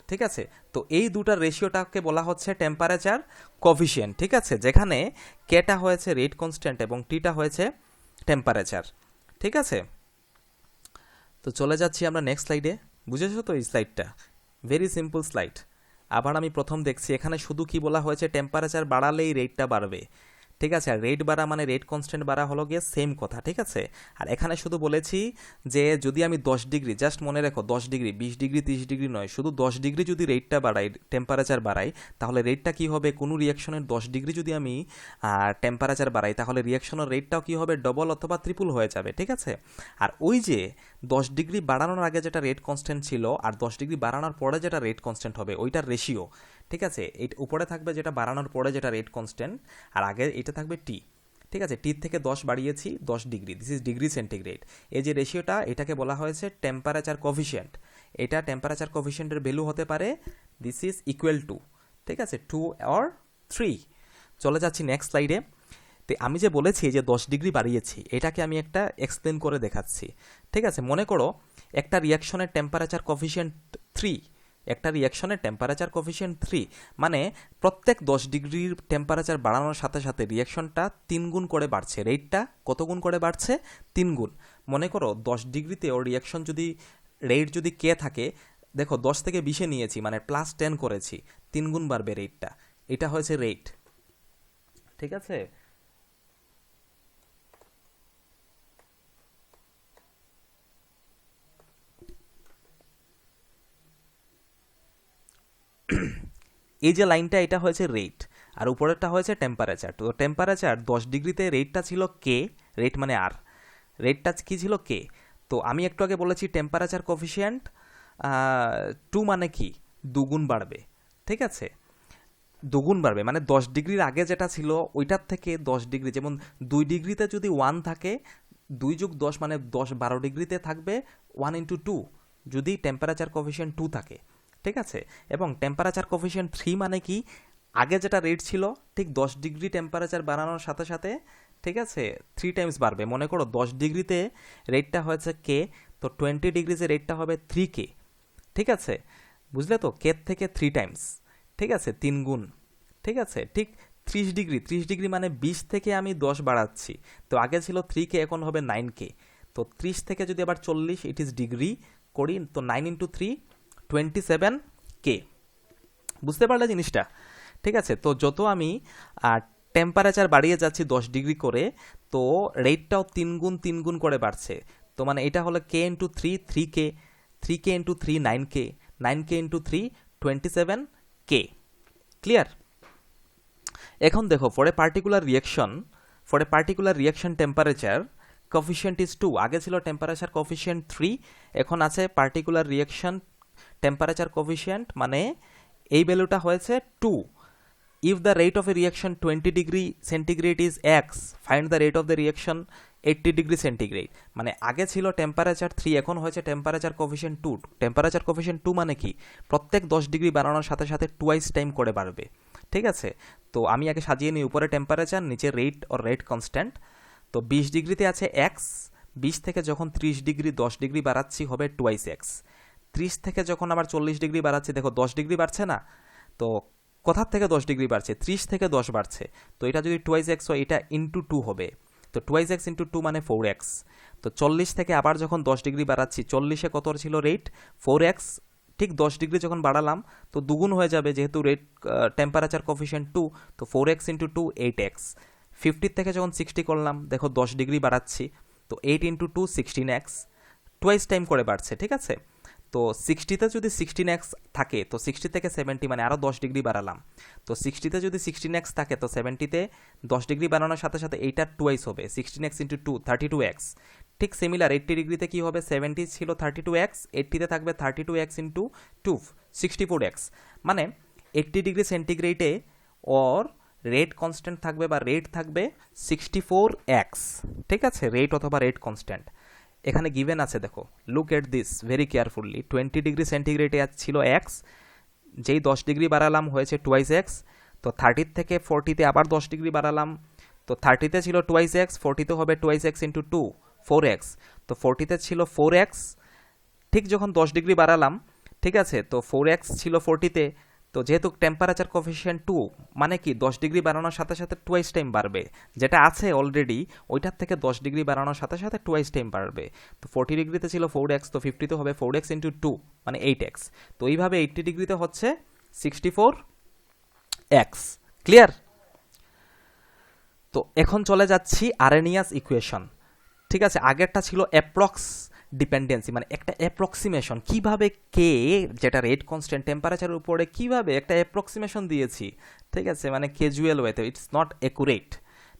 ঠিক আছে। তো এই দুটার রেশিওটাকে বলা হচ্ছে টেম্পারেচার কোফিশিয়েন্ট, ঠিক আছে, যেখানে কেটা হয়েছে রেট কনস্ট্যান্ট এবং টিটা হয়েছে টেম্পারেচার, ঠিক আছে। তো চলে যাচ্ছি আমরা নেক্সট স্লাইডে। বুঝেছো তো এই স্লাইডটা? Very simple slide. আবার আমি প্রথম দেখছি এখানে শুধু কি বলা হয়েছে, টেম্পারেচার বাড়ালেই রেটটা বাড়বে, ঠিক আছে। আর রেট বাড়া মানে রেট কনস্ট্যান্ট বাড়া হলো গিয়ে সেম কথা, ঠিক আছে। আর এখানে শুধু বলেছি যে যদি আমি 10 ডিগ্রি, জাস্ট মনে রেখো 10 ডিগ্রি, 20 ডিগ্রি, 30 ডিগ্রি নয়, শুধু 10 ডিগ্রি যদি রেটটা বাড়াই, টেম্পারেচার বাড়াই, তাহলে রেটটা কি হবে, কোনো রিয়াকশনের 10 ডিগ্রি যদি আমি টেম্পারেচার বাড়াই, তাহলে রিয়াকশনের রেটটাও কি হবে, ডবল অথবা ট্রিপল হয়ে যাবে, ঠিক আছে। আর ওই যে 10 ডিগ্রি বাড়ানোর আগে যেটা রেট কনস্ট্যান্ট ছিল আর 10 ডিগ্রি বাড়ানোর পরে যেটা রেট কনস্ট্যান্ট হবে, ওইটার রেশিও, ঠিক আছে। এই উপরে থাকবে যেটা বাড়ানোর পরে যেটা রেট কনস্ট্যান্ট, আর আগে এটা থাকবে টি, ঠিক আছে। টি থেকে 10 বাড়িয়েছি 10 degree, this is degree centigrade. এই যে রেশিওটা, এটাকে বলা হয়েছে টেম্পারেচার কোফিশিয়েন্ট। এটা টেম্পারেচার কোফিশিয়েন্টের ভ্যালু হতে পারে দিস ইজ ইকুয়াল টু, ঠিক আছে, 2 অর 3। চলে যাচ্ছি নেক্সট স্লাইডে। তো আমি যে বলেছি যে 10 ডিগ্রি বাড়িয়েছি, এটাকে আমি একটা এক্সপ্লেন করে দেখাচ্ছি, ঠিক আছে। মনে করো একটা রিয়াকশনের টেম্পারেচার কোফিশিয়েন্ট 3, একটা রিয়াকশনের টেম্পারেচার কোফিশিয়েন্ট 3, মানে প্রত্যেক 10 ডিগ্রির টেম্পারেচার বাড়ানোর সাথে সাথে রিয়াকশনটা 3 গুণ করে বাড়ছে, রেটটা কত গুণ করে বাড়ছে, 3 গুণ। মনে করো 10 ডিগ্রিতে ওর রিয়াকশন যদি রেট যদি কে থাকে, দেখো 10 থেকে 20-এ নিয়েছি মানে +10 করেছি, 3 গুণ বাড়বে রেটটা, এটা হয়েছে রেট, ঠিক আছে। এই যে লাইনটা, এটা হয়েছে রেট, আর উপরেরটা হয়েছে টেম্পারেচার। তো টেম্পারেচার 10 ডিগ্রিতে রেটটা ছিল কে, রেট মানে আর, রেটটা কি ছিল কে। তো আমি একটু আগে বলেছি টেম্পারেচার কোফিশিয়েন্ট 2 মানে কি, দুগুণ বাড়বে, ঠিক আছে। দুগুণ বাড়বে মানে 10 ডিগ্রির আগে যেটা ছিল ওইটার থেকে 10 ডিগ্রি, যেমন 2 ডিগ্রিতে যদি 1 থাকে, 2+10 মানে 10, 12 ডিগ্রিতে থাকবে 1 × 2, যদি টেম্পারেচার কোফিশিয়েন্ট 2 থাকে, ঠিক আছে। এবং টেম্পারেচার কোফিশিয়েন্ট 3 মানে কি, আগে যেটা রেট ছিল ঠিক 10 ডিগ্রি টেম্পারেচার বাড়ানোর সাথে সাথে, ঠিক আছে, 3 টাইমস বাড়বে। মনে করো 10 ডিগ্রিতে রেটটা হয়েছে কে, তো 20 ডিগ্রিতে রেটটা হবে 3K, ঠিক আছে। বুঝলে তো, কে থেকে 3 টাইমস, ঠিক আছে, 3 গুণ, ঠিক আছে। ঠিক 30 ডিগ্রি, 30 ডিগ্রি মানে 20 থেকে আমি 10 বাড়াচ্ছি, তো আগে ছিল 3K, এখন হবে 9K। তো 30 থেকে যদি আবার 40 ইট ইজ ডিগ্রি করি, তো 9 × 3 27K। বুঝতে পারলে জিনিসটা, ঠিক আছে। তো যত আমি টেম্পারেচার বাড়িয়ে যাচ্ছি 10 ডিগ্রি করে, তো রেটটাও 3 গুণ 3 গুণ করে বাড়ছে। তো মানে এটা হলো K × 3 3K, 3K × 3 9K, 9K × 3 27K। Clear? এখন দেখো, for a particular reaction temperature coefficient is 2, আগে ছিল টেম্পারেচার কোফিশিয়েন্ট 3, এখন আছে পার্টিকুলার রিয়াকশন টেম্পারেচার কোফিশিয়েন্ট, মানে এই ভ্যালুটা হয়েছে 2। If the rate of a reaction 20 degree centigrade is x, find the rate of the reaction 80 degree centigrade. মানে আগে ছিল টেম্পারেচার 3, এখন হয়েছে টেম্পারেচার কোফিশিয়েন্ট 2। টেম্পারেচার কোফিশিয়েন্ট 2 মানে কি, প্রত্যেক 10 ডিগ্রি বাড়ানোর সাথে সাথে টুয়াইস টাইম করে বাড়বে, ঠিক আছে। তো আমি আগে সাজিয়ে নিই, উপরে টেম্পারেচার, নিচে রেট অর রেট কনস্ট্যান্ট। তো 20 ডিগ্রিতে আছে এক্স, 20 থেকে যখন 30 ডিগ্রি 10 ডিগ্রি বাড়াচ্ছি হবে টুয়াইস এক্স। 30 থেকে যখন আবার 40 ডিগ্রি বাড়াচ্ছি, দেখো 10 ডিগ্রি বাড়ছে না, তো কোথার থেকে 10 ডিগ্রি বাড়ছে, 30 থেকে 10 বাড়ছে, তো এটা যদি টুয়াইস এক্স হয়, এটা × 2 হবে, তো টুয়াইস এক্স × 2 মানে 4x। তো 40 থেকে আবার যখন 10 ডিগ্রি বাড়াচ্ছি, 40-এ কত ছিল রেট, 4x, ঠিক 10 ডিগ্রি যখন বাড়ালাম তো দুগুণ হয়ে যাবে, যেহেতু রেট টেম্পারেচার কোফিশিয়েন্ট 2, তো 4x × 2 8x। 50 থেকে যখন 60 করলাম, দেখো 10 ডিগ্রি বাড়াচ্ছি, তো 8 × 2 16x, টুয়াইস টাইম করে বাড়ছে, ঠিক আছে। তো 60তে যদি 16x থাকে তো 60 থেকে 70 মানে আরও 10 ডিগ্রি বাড়ালাম। তো 60তে যদি 16x থাকে তো 70তে 10 ডিগ্রি বাড়ানোর সাথে সাথে এইটার টুয়াইস হবে, 16x ইন্টু 2 32x। ঠিক সিমিলার 80 ডিগ্রিতে কী হবে, 70 ছিল 32x, 80তে থাকবে 32x ইন্টু 2 64x। মানে 80 ডিগ্রি সেন্টিগ্রেডে ওর রেট কনস্ট্যান্ট থাকবে বা রেট থাকবে 64x। ঠিক আছে, রেট অথবা রেট কনস্ট্যান্ট এখানে গিভেন আছে, দেখো look at this very carefully. 20 degree সেন্টিগ্রেডে ছিল এক্স, যেই 10 ডিগ্রি বাড়ালাম হয়েছে টুয়াইস এক্স। তো 30 থেকে 40তে আবার 10 ডিগ্রি বাড়ালাম, তো 30তে ছিল টুয়াইস এক্স, 40তে হবে টুয়াইস এক্স ইন্টু 2 4x। তো 40তে ছিল 4x, ঠিক যখন 10 ডিগ্রি বাড়ালাম, ঠিক আছে, তো 4x ছিল 40তে। তো যেহেতু টেম্পারেচার কোফিশিয়েন্ট 2 মানে কি 10 ডিগ্রি বাড়ানোর সাথে সাথে টুয়াইস টাইম বাড়বে, যেটা আছে অলরেডি ওইটার থেকে 10 ডিগ্রি বাড়ানোর সাথে সাথে টুয়াইস টাইম বাড়বে। তো 40 ডিগ্রিতে ছিল 4x, তো 50তে হবে 4x ইন্টু 2 মানে 8x। তো এইভাবে 80 ডিগ্রিতে হচ্ছে 64x। ক্লিয়ার? তো এখন চলে যাচ্ছি আরেনিয়াস ইকুয়েশন। ঠিক আছে, আগেরটা ছিল অ্যাপ্রক্স ডিপেন্ডেন্সি, মানে একটা অ্যাপ্রক্সিমেশন, কিভাবে কে যেটা রেট কনস্ট্যান্ট টেম্পারেচারের উপরে কিভাবে একটা অ্যাপ্রক্সিমেশন দিয়েছি। ঠিক আছে, মানে ক্যাজুয়াল ওয়েতে, ইটস নট অ্যাকুরেট।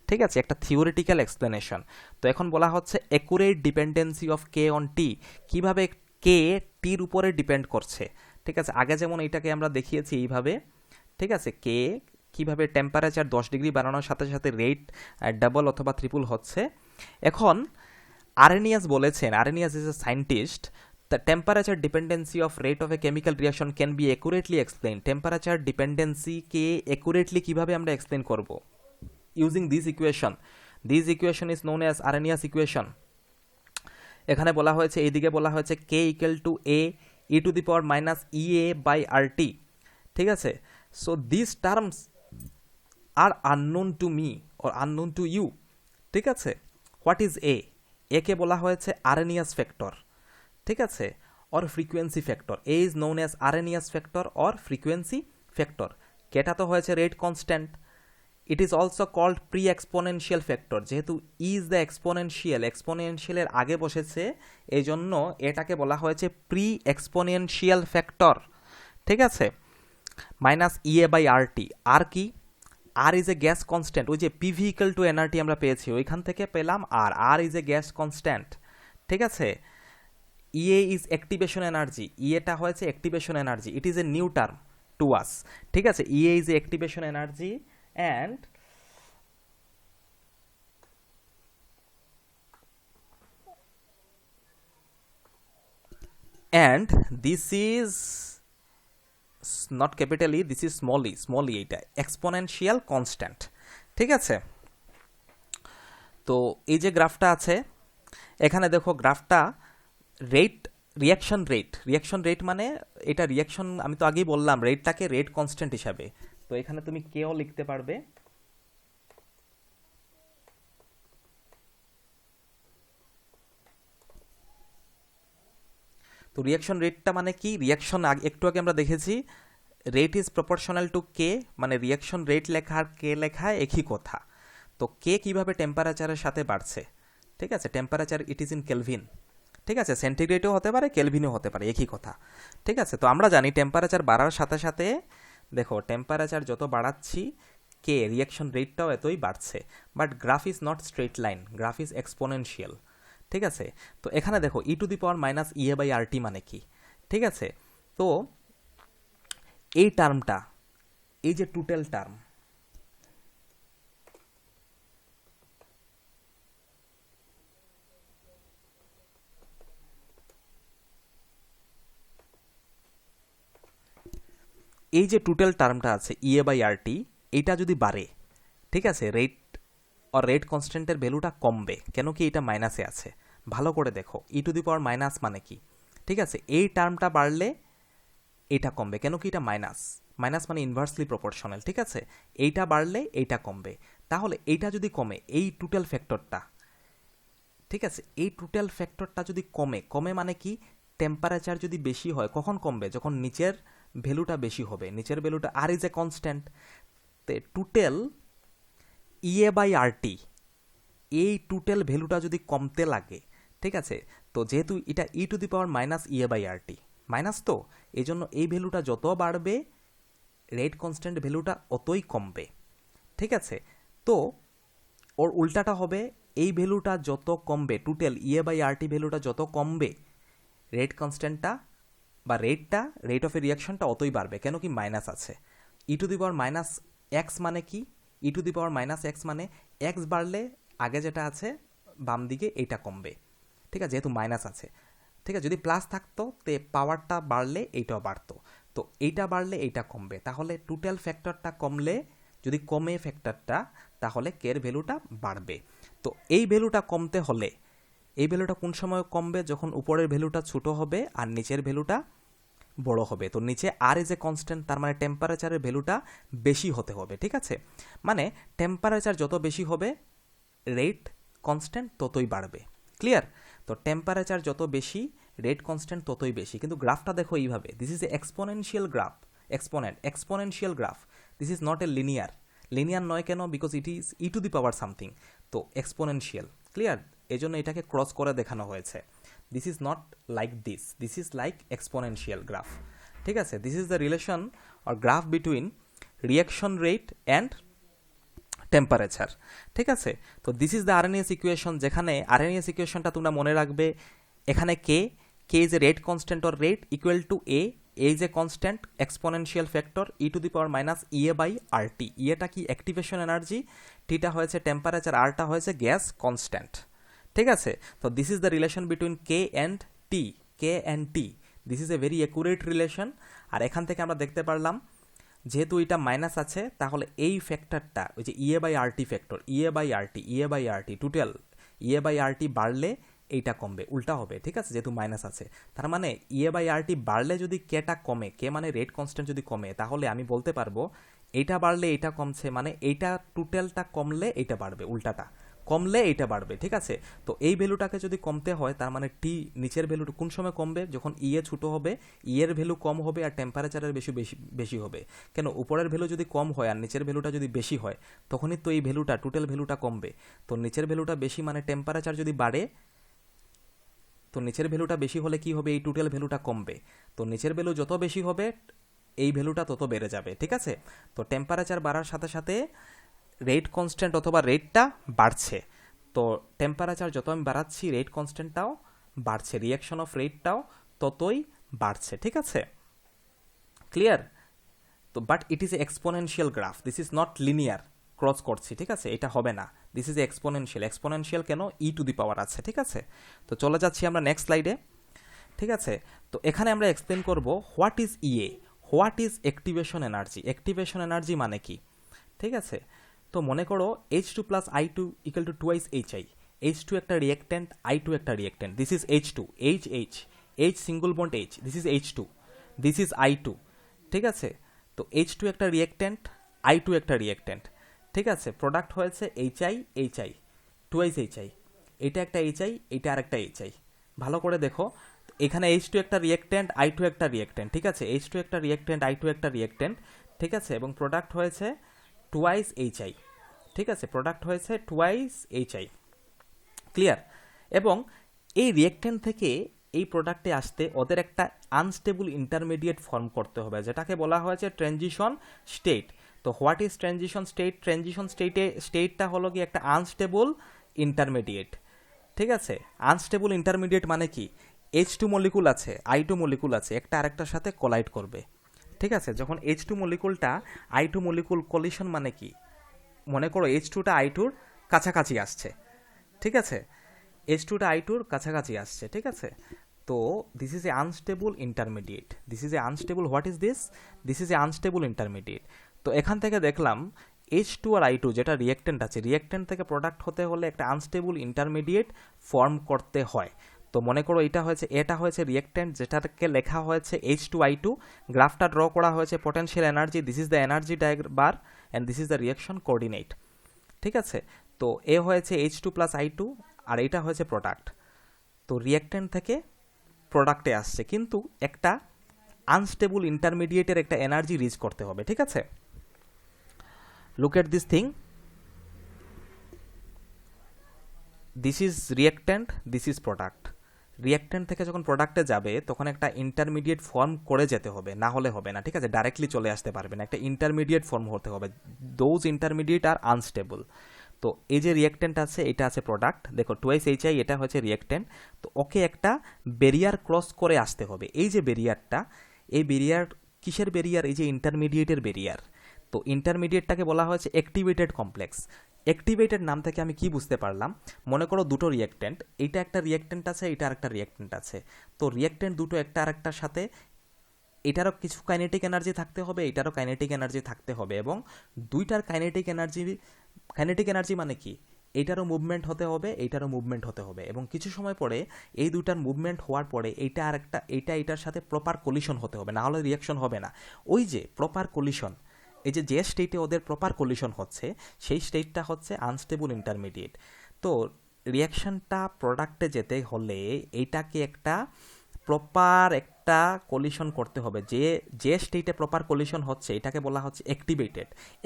ঠিক আছে, একটা থিওরিটিক্যাল এক্সপ্লেনেশন। তো এখন বলা হচ্ছে accurate dependency of K on T, কিভাবে কে টির উপরে ডিপেন্ড করছে। ঠিক আছে, আগে যেমন এটাকে আমরা দেখিয়েছি এইভাবে। ঠিক আছে, কে কিভাবে টেম্পারেচার 10 ডিগ্রি বাড়ানোর সাথে সাথে রেট ডাবল অথবা ট্রিপল হচ্ছে। এখন আরেনিয়াস বলেছেন, Arrhenius is a scientist, the temperature dependency of rate of a chemical reaction can be accurately explain. Temperature ডিপেন্ডেন্সিকে অ্যাকুরেটলি কিভাবে আমরা এক্সপ্লেন করব, using this equation. This equation is known as Arrhenius equation. এখানে বলা হয়েছে, এইদিকে বলা হয়েছে k equal to A e to the power minus E A by R T. ঠিক আছে, so this terms are unknown to me or unknown to you. ঠিক আছে, হোয়াট ইজ এ? একে বলা হয়েছে আরেনিয়াস ফ্যাক্টর। ঠিক আছে, or frequency factor. A is known as Arrhenius factor or frequency factor. কেটা তো হয়েছে rate constant. It is also called pre exponential factor, যেহেতু ইজ দ্য এক্সপোনেনশিয়াল, এক্সপোনেনশিয়ালের আগে বসেছে, এই জন্য এটাকে বলা হয়েছে প্রি এক্সপোনেনশিয়াল ফ্যাক্টর। ঠিক আছে, minus E A by R টি। আর কি? আর ইজ এ গ্যাস কনস্ট্যান্ট। ওই যে পিভি ইকুয়াল টু এনআরটি আমরা পেয়েছি, ওইখান থেকে পেলাম R. R is a gas constant. ঠিক আছে, ইএ ইজ অ্যাক্টিভেশন এনার্জি। ইএটা হয়েছে activation energy, it is a new term to us. ঠিক আছে, E A is a activation energy and this is not capital E, this is small e. Small e এইটা exponential constant. ঠিক আছে, তো এই যে গ্রাফটা আছে, এখানে দেখো গ্রাফটা রেট, রিয়াকশন রেট মানে এটা রিয়াকশন, আমি তো আগেই বললাম রেটটাকে রেট কনস্ট্যান্ট হিসাবে। তো এখানে তুমি কেও লিখতে পারবে। তো রিয়াকশন রেটটা মানে কি, রিয়াকশন একটু আগে আমরা দেখেছি রেট ইজ প্রপোর্শনাল টু কে, মানে রিয়াকশন রেট লেখা আর কে লেখা একই কথা। তো কে কিভাবে টেম্পারেচারের সাথে বাড়ছে। ঠিক আছে, temperature it is in kelvin. ঠিক আছে, সেন্টিগ্রেডও হতে পারে, কেলভিনও হতে পারে, একই কথা। ঠিক আছে, তো আমরা জানি টেম্পারেচার বাড়ার সাথে সাথে, দেখো টেম্পারেচার যত বাড়াচ্ছি কে রিয়াকশন রেটটাও এতই বাড়ছে। But graph is not straight line, graph is exponential. ঠিক আছে, তো এখানে দেখো e to the power minus E A by R T মানে কি। ঠিক আছে, তো এই টার্মটা, এই যে টোটাল টার্ম, এই যে টোটাল টার্মটা আছে ই এ বাই আর টি, এইটা যদি বাড়ে, ঠিক আছে, রেট আর রেট কনস্ট্যান্টের ভ্যালুটা কমবে। কেন কি এটা মাইনাসে আছে, ভালো করে দেখো, e to the power minus মানে কি। ঠিক আছে, এই টার্মটা বাড়লে এটা কমবে, কেন কি এটা মাইনাস, মাইনাস মানে ইনভার্সলি প্রপোর্শনাল। ঠিক আছে, এইটা বাড়লে এইটা কমবে। তাহলে এইটা যদি কমে, এই টোটাল ফ্যাক্টরটা, ঠিক আছে, এই টোটাল ফ্যাক্টরটা যদি কমে, কমে মানে কি, টেম্পারেচার যদি বেশি হয় কখন কমবে, যখন নিচের ভ্যালুটা বেশি হবে, নিচের ভ্যালুটা আর ইজ এ কনস্ট্যান্ট। তে total EA by R T, এই টোটাল ভ্যালুটা যদি কমতে লাগে, ঠিক আছে, তো যেহেতু এটা e to the power minus E A by R T, minus তো, এই জন্য এই ভ্যালুটা যত বাড়বে রেট কনস্ট্যান্ট ভ্যালুটা অতই কমবে। ঠিক আছে, তো ওর উল্টাটা হবে, এই ভ্যালুটা যত কমবে, টোটাল EA/RT ভ্যালুটা যত কমবে রেট কনস্ট্যান্টটা বা রেট অফ এ রিয়াকশনটা অতই বাড়বে। কেন কি মাইনাস আছে। e⁻x মানে কি, e⁻x মানে x বাড়লে আগে যেটা আছে বাম দিকে এইটা কমবে। ঠিক আছে, যেহেতু মাইনাস আছে। ঠিক আছে, যদি প্লাস থাকতো তে পাওয়ারটা বাড়লে এইটাও বাড়তো, তো এইটা বাড়লে এইটা কমবে, তাহলে টোটাল ফ্যাক্টরটা কমলে, যদি কমে ফ্যাক্টরটা, তাহলে কের ভ্যালুটা বাড়বে। তো এই ভ্যালুটা কমতে হলে, এই ভ্যালুটা কোন সময় কমবে, যখন উপরের ভ্যালুটা ছোট হবে আর নিচের ভ্যালুটা বড় হবে। তো নিচে আর ইজ এ কনস্ট্যান্ট, তার মানে টেম্পারেচারের ভ্যালুটা বেশি হতে হবে। ঠিক আছে, মানে টেম্পারেচার যত বেশি হবে রেট কনস্ট্যান্ট ততই বাড়বে। ক্লিয়ার? তো টেম্পারেচার যত বেশি রেট কনস্ট্যান্ট ততই বেশি। কিন্তু গ্রাফটা দেখো এইভাবে, this is A exponential graph, exponential graph, this is not a linear. Linear নয় কেন, because it is e⁻ something, তো এক্সপোনেনশিয়াল। ক্লিয়ার? এই জন্য এটাকে ক্রস করে দেখানো হয়েছে। This is not like this is like exponential graph. ঠিক আছে, this is the relation or graph between reaction rate and temperature. ঠিক আছে, তো this is the RNase equation, যেখানে আরএনএস ইকুয়েশনটা তোমরা মনে রাখবে, এখানে k is a rate constant or rate equal to A is a constant exponential factor e⁻−EA/RT। ইয়েটা কি অ্যাক্টিভেশন এনার্জি, টিটা হয়েছে টেম্পারেচার, আরটা হয়েছে গ্যাস কনস্ট্যান্ট। ঠিক আছে, তো this is the relation between k and T, this is a very accurate relation. আর এখান থেকে আমরা দেখতে পারলাম যেহেতু এটা মাইনাস আছে, তাহলে এই ফ্যাক্টরটা, ওই যে EA/RT factor, EA/RT total EA/RT বাড়লে এইটা কমবে, উল্টা হবে। ঠিক আছে, যেহেতু মাইনাস আছে, তার মানে EA/RT বাড়লে যদি কেটা কমে, কে মানে রেট কনস্ট্যান্ট যদি কমে, তাহলে আমি বলতে পারবো এইটা বাড়লে এইটা কমছে, মানে এইটা টোটালটা কমলে এইটা বাড়বে, উল্টাটা কমলে এইটা বাড়বে। ঠিক আছে, তো এই ভ্যালুটাকে যদি কমতে হয়, তার মানে টি নিচের ভ্যালুটা কোন সময় কমবে, যখন ইয়ে ছোটো হবে, ইয়ের ভ্যালু কম হবে আর টেম্পারেচারের বেশি হবে। কেন, উপরের ভ্যালু যদি কম হয় আর নিচের ভ্যালুটা যদি বেশি হয়, তখনই তো এই ভ্যালুটা টোটাল ভ্যালুটা কমবে। তো নিচের ভ্যালুটা বেশি মানে টেম্পারেচার যদি বাড়ে, তো নিচের ভ্যালুটা বেশি হলে কি হবে, এই টোটাল ভ্যালুটা কমবে। তো নিচের ভ্যালু যত বেশি হবে এই ভ্যালুটা তত বেড়ে যাবে। ঠিক আছে, তো টেম্পারেচার বাড়ার সাথে সাথে রেট কনস্ট্যান্ট অথবা রেটটা বাড়ছে। তো টেম্পারেচার যত আমি বাড়াচ্ছি রেট কনস্ট্যান্টটাও বাড়ছে, রিয়াকশন অফ রেটটাও ততই বাড়ছে। ঠিক আছে, ক্লিয়ার? তো but it is A exponential graph, this is not linear, cross করছি। ঠিক আছে, এটা হবে না, দিস ইজ এক্সপোনেনশিয়াল কেন, e⁻ আছে। ঠিক আছে, তো চলে যাচ্ছি আমরা নেক্সট স্লাইডে। ঠিক আছে, তো এখানে আমরা এক্সপ্লেন করব what is EA, what is activation energy. Activation energy মানে কি? ঠিক আছে, তো মনে করো H2 + I2 = 2 HI, H2 একটা রিয়েক্ট্যান্ট, I2 একটা reactant, this is H2, H single bond H, this is H2, this is I2। ঠিক আছে, তো H2 একটা রিয়েক্ট্যান্ট, I2 একটা রিয়েক্ট্যান্ট। ঠিক আছে, প্রোডাক্ট হয়েছে HI, 2 HI, এটা একটা HI, এটা আরেকটা HI। ভালো করে দেখো, এখানে H2 একটা রিয়েক্ট্যান্ট, I2 একটা রিয়েক্ট্যান্ট। ঠিক আছে, H2 একটা রিয়েক্ট্যান্ট, I2 একটা রিয়েক্ট্যান্ট। ঠিক আছে, এবং প্রোডাক্ট হয়েছে 2 HI। ঠিক আছে, প্রোডাক্ট হয়েছে 2 HI। ক্লিয়ার? এবং এই রিয়েক্ট্যান্ট থেকে এই প্রোডাক্টে আসতে ওদের একটা আনস্টেবল ইন্টারমিডিয়েট ফর্ম করতে হবে, যেটাকে বলা হয়েছে ট্রানজিশন স্টেট। তো what is transition state? Transition স্টেটটা হলো কি একটা আনস্টেবল ইন্টারমিডিয়েট। ঠিক আছে, আনস্টেবল ইন্টারমিডিয়েট মানে কি, H2 মলিকুল আছে, I2 মলিকুল আছে, একটা আরেকটার সাথে কোলাইড করবে। ঠিক আছে, যখন H2 মলিকুলটা I2 মলিকুল কলিশন মানে কি, মনে করো H2টা I2র কাছাকাছি আসছে। ঠিক আছে, H2টা I2র কাছাকাছি আসছে। ঠিক আছে, তো this is A unstable intermediate, this is A unstable, what is this, this is A unstable intermediate. তো এখান থেকে দেখলাম H2 আর I2 যেটা রিয়েক্ট্যান্ট আছে, রিয়েক্ট্যান্ট থেকে প্রোডাক্ট হতে হলে একটা আনস্টেবল ইন্টারমিডিয়েট ফর্ম করতে হয়। তো মনে করো এটা হয়েছে রিয়েক্ট্যান্ট, যেটাকে লেখা হয়েছে H2I2, গ্রাফটা ড্র করা হয়েছে potential energy, this is the energy bar and this is the reaction coordinate. ঠিক আছে, তো এ হয়েছে H2 + I2 আর এটা হয়েছে প্রোডাক্ট। তো রিয়েক্ট্যান্ট থেকে প্রোডাক্টে আসছে, কিন্তু একটা আনস্টেবল ইন্টারমিডিয়েটের একটা এনার্জি রিচ করতে হবে। ঠিক আছে, look at this thing, this is reactant, this is product। Reactant থেকে যখন প্রোডাক্টে যাবে তখন একটা ইন্টারমিডিয়েট ফর্ম করে যেতে হবে, না হলে হবে না, ঠিক আছে? ডাইরেক্টলি চলে আসতে পারবে না, একটা ইন্টারমিডিয়েট ফর্ম হতে হবে। Those intermediate are unstable. তো এই যে রিঅ্যাক্ট্যান্ট আছে, এটা আছে প্রোডাক্ট, দেখো টুয়াইস এইচআই, এটা হচ্ছে রিঅ্যাক্ট্যান্ট। তো ওকে একটা ব্যারিয়ার ক্রস করে আসতে হবে। এই যে ব্যারিয়ারটা, এই ব্যারিয়ার কিসের ব্যারিয়ার? এই যে ইন্টারমিডিয়েটের ব্যারিয়ার। তো ইন্টারমিডিয়েটটাকে বলা হয়েছে অ্যাক্টিভেটেড কমপ্লেক্স। অ্যাক্টিভেটেড নাম থেকে আমি কি বুঝতে পারলাম? মনে করো দুটো রিঅ্যাক্ট্যান্ট, এইটা একটা রিঅ্যাক্ট্যান্ট আছে, এটা আরেকটা রিঅ্যাক্ট্যান্ট আছে। তো রিঅ্যাক্ট্যান্ট দুটো একটা আরেকটার সাথে, এটারও কিছু কাইনেটিক এনার্জি থাকতে হবে, এটারও কাইনেটিক এনার্জি থাকতে হবে, এবং দুইটার কাইনেটিক এনার্জি মানে কি? এইটারও মুভমেন্ট হতে হবে, এইটারও মুভমেন্ট হতে হবে, এবং কিছু সময় পরে এই দুইটার মুভমেন্ট হওয়ার পরে এইটা এটার সাথে প্রপার কলিশন হতে হবে, না হলে রিয়াকশন হবে না। ওই যে প্রপার কলিশন, এই যে স্টেটে ওদের প্রপার কলিশন হচ্ছে, সেই স্টেটটা হচ্ছে আনস্টেবল ইন্টারমিডিয়েট। তো রিয়াকশনটা প্রোডাক্টে যেতে হলে এইটাকে একটা প্রপার একটা কলিশন করতে হবে। যে স্টেটে প্রপার কলিশন হচ্ছে এটাকে বলা হচ্ছে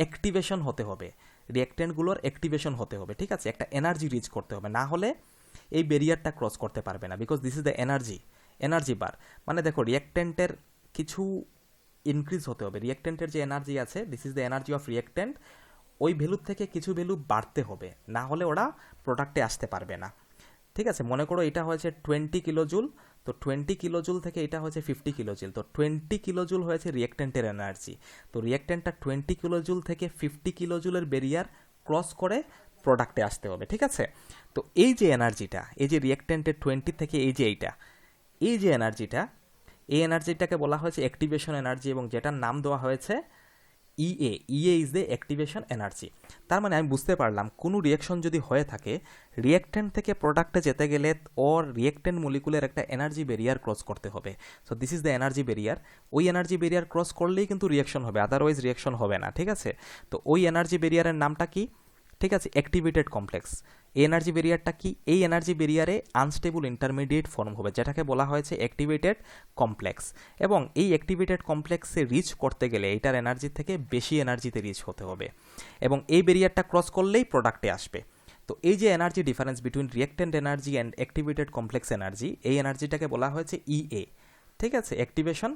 অ্যাক্টিভেশন হতে হবে, রিঅ্যাক্ট্যান্টগুলোর অ্যাক্টিভেশন হতে হবে, ঠিক আছে? একটা এনার্জি রিচ করতে হবে, না হলে এই ব্যারিয়ারটা ক্রস করতে পারবে না, because this is the energy bar. মানে দেখো, রিঅ্যাক্ট্যান্টের কিছু ইনক্রিজ হতে হবে, রিঅ্যাক্ট্যান্টের যে এনার্জি আছে, this is the energy of reactant, ওই ভ্যালুর থেকে কিছু ভ্যালু বাড়তে হবে, না হলে ওরা প্রোডাক্টে আসতে পারবে না, ঠিক আছে? মনে করো এটা হয়েছে 20 কিলোজুল, তো 20 কিলোজুল থেকে এটা হয়েছে 50 কিলোজুল, তো 20 কিলোজুল হয়েছে রিঅ্যাক্ট্যান্টের এনার্জি। তো রিঅ্যাক্ট্যান্টটা 20 কিলোজুল থেকে 50 কিলোজুলের ব্যারিয়ার ক্রস করে প্রোডাক্টে আসতে হবে, ঠিক আছে? তো এই যে এনার্জিটা, এই যে রিঅ্যাক্ট্যান্টের 20 থেকে এই যে এনার্জিটা, এই এনার্জিটাকে বলা হয়েছে অ্যাক্টিভেশন এনার্জি, এবং যেটার নাম দেওয়া হয়েছে ইএ ইজ দ্য অ্যাক্টিভেশন এনার্জি। তার মানে আমি বুঝতে পারলাম, কোনো রিয়াকশন যদি হয়ে থাকে, রিঅ্যাক্ট্যান্ট থেকে প্রোডাক্টে যেতে গেলে ওর রিঅ্যাক্ট্যান্ট মলিকুলের একটা এনার্জি ব্যারিয়ার ক্রস করতে হবে। So this is the energy barrier. ওই এনার্জি ব্যারিয়ার ক্রস করলেই কিন্তু রিয়াকশন হবে, আদারওয়াইজ রিয়াকশন হবে না, ঠিক আছে? তো ওই এনার্জি ব্যারিয়ারের নামটা কি? ঠিক আছে, অ্যাক্টিভেটেড কমপ্লেক্স। এই এনার্জি ব্যারিয়ারটা কি? এই এনার্জি ব্যারিয়ারে আনস্টেবল ইন্টারমিডিয়েট ফর্ম হবে, যেটাকে বলা হয়েছে অ্যাক্টিভেটেড কমপ্লেক্স। এবং এই অ্যাক্টিভেটেড কমপ্লেক্সে রিচ করতে গেলে এইটার এনার্জি থেকে বেশি এনার্জিতে রিচ হতে হবে, এবং এই ব্যারিয়ারটা ক্রস করলেই প্রোডাক্টে আসবে। তো এই যে energy difference between reactant energy and activated complex energy, এই এনার্জিটাকে বলা হয়েছে ইএ, ঠিক আছে, অ্যাক্টিভেশন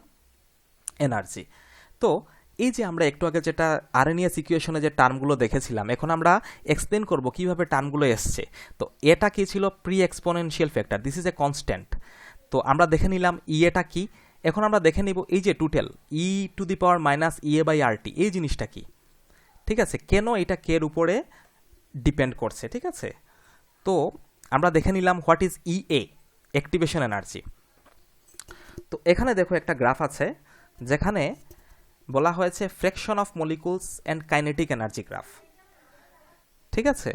এনার্জি। তো এই যে আমরা একটু আগে যেটা আরএনএস ইকুয়েশনে যে টার্মগুলো দেখেছিলাম, এখন আমরা এক্সপ্লেন করব কিভাবে টার্মগুলো এসছে। তো এটা কি ছিল? Pre exponential factor, this is a constant. তো আমরা দেখে নিলাম ইএটা কি। এখন আমরা দেখে নিব এই যে total e to the power minus E A by R T, এই জিনিসটা কি, ঠিক আছে? কেন এটা কে এর উপরে ডিপেন্ড করছে, ঠিক আছে? তো আমরা দেখে নিলাম what is EA, activation energy. তো এখানে দেখো একটা গ্রাফ আছে, যেখানে বলা হয়েছে fraction of molecules and kinetic energy graph, ঠিক আছে?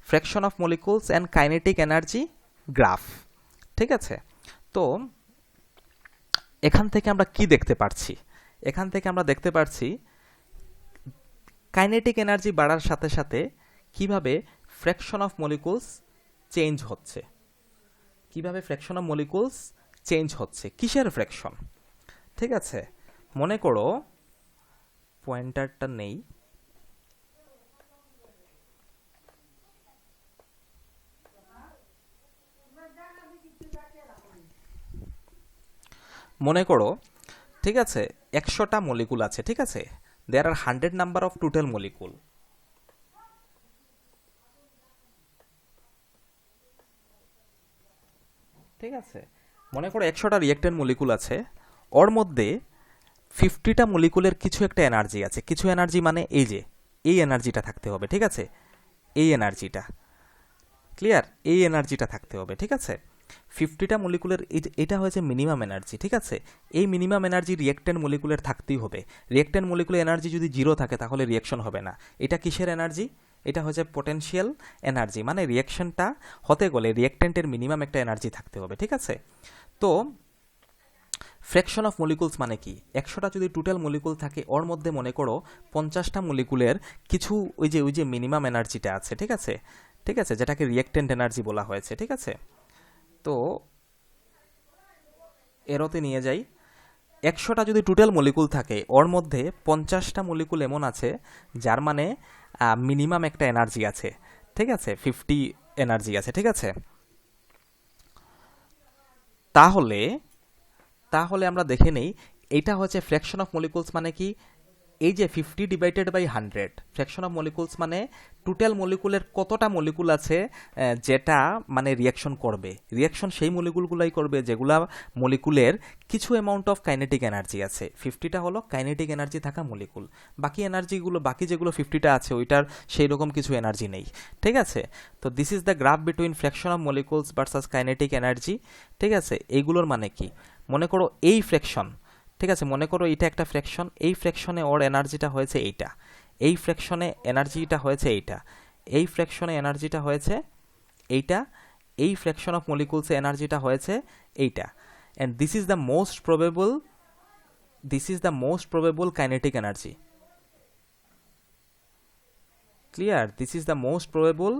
Fraction of molecules and kinetic energy graph, ঠিক আছে? তো এখান থেকে আমরা কি দেখতে পারছি? এখান থেকে আমরা দেখতে পারছি কাইনেটিক এনার্জি বাড়ার সাথে সাথে কিভাবে ফ্র্যাকশন অফ মলিকুলস চেঞ্জ হচ্ছে, কিভাবে ফ্র্যাকশন অফ মলিকুলস চেঞ্জ হচ্ছে, কিসের ফ্র্যাকশন, ঠিক আছে? মনে করো, পয়েন্টারটা নেই, মনে করো, ঠিক আছে, 100টা মলিকুল আছে, ঠিক আছে? দেয়ার আর 100 নাম্বার অফ টোটাল মলিকুল, ঠিক আছে? মনে করো 100টা রিঅ্যাক্ট্যান্ট মলিকুল আছে, ওর মধ্যে 50টা মলিকুলের কিছু একটা এনার্জি আছে, কিছু এনার্জি মানে এই এনার্জিটা থাকতে হবে, ঠিক আছে? এই এনার্জিটা ক্লিয়ার, এই এনার্জিটা থাকতে হবে, ঠিক আছে? 50টা মলিকুলের এটা হয়েছে মিনিমাম এনার্জি, ঠিক আছে? এই মিনিমাম এনার্জি রিঅ্যাক্ট্যান্ট মলিকুলের থাকতেই হবে। রিঅ্যাক্ট্যান্ট মলিকুলের এনার্জি যদি 0 থাকে তাহলে রিঅ্যাকশন হবে না। এটা কিসের এনার্জি? এটা হচ্ছে পটেনশিয়াল এনার্জি, মানে রিঅ্যাকশনটা হতে গেলে রিঅ্যাক্ট্যান্টের মিনিমাম একটা এনার্জি থাকতে হবে, ঠিক আছে? তো ফ্র্যাকশন অফ মলিকুলস মানে কি? 100টা যদি টোটাল মলিকুল থাকে, ওর মধ্যে মনে করো 50টা মলিকুলের কিছু ওই যে মিনিমাম এনার্জিটা আছে, ঠিক আছে? ঠিক আছে, যেটাকে রিঅ্যাক্ট্যান্ট এনার্জি বলা হয়েছে, ঠিক আছে? তো এরোতে নিয়ে যাই, 100টা যদি টোটাল মলিকুল থাকে, ওর মধ্যে 50টা মলিকুল এমন আছে যার মানে মিনিমাম একটা এনার্জি আছে, ঠিক আছে? 50 এনার্জি আছে, ঠিক আছে? তাহলে তাহলে আমরা দেখে নেই, এটা হচ্ছে ফ্র্যাকশন অফ মলিকুলস মানে কি, এই যে 50/100 ফ্র্যাকশন অফ মলিকুলস মানে টোটাল মলিকুলের কতটা মলিকুল আছে যেটা মানে রিয়াকশন করবে। রিয়াকশন সেই মলিকুলগুলাই করবে যেগুলা মলিকুলের কিছু অ্যামাউন্ট অফ কাইনেটিক এনার্জি আছে। 50টা হলো কাইনেটিক এনার্জি থাকা মলিকুল, বাকি এনার্জিগুলো, বাকি যেগুলো 50টা আছে ওইটার সেই রকম কিছু এনার্জি নেই। ঠিক আছে, তো this is the graph between fraction of molecules versus kinetic energy. ঠিক আছে, এইগুলোর মানে কি, মনে করো এই ফ্র্যাকশন, ঠিক আছে, মনে করো এটা একটা ফ্র্যাকশন, এই ফ্র্যাকশনে ওর এনার্জিটা হয়েছে এইটা, এই ফ্র্যাকশনে এনার্জিটা হয়েছে এইটা, এই ফ্র্যাকশনে এনার্জিটা হয়েছে এইটা, এই ফ্র্যাকশন অফ মলিকুলসে এনার্জিটা হয়েছে এইটা, and this is the most probable kinetic energy. Clear, this is the most probable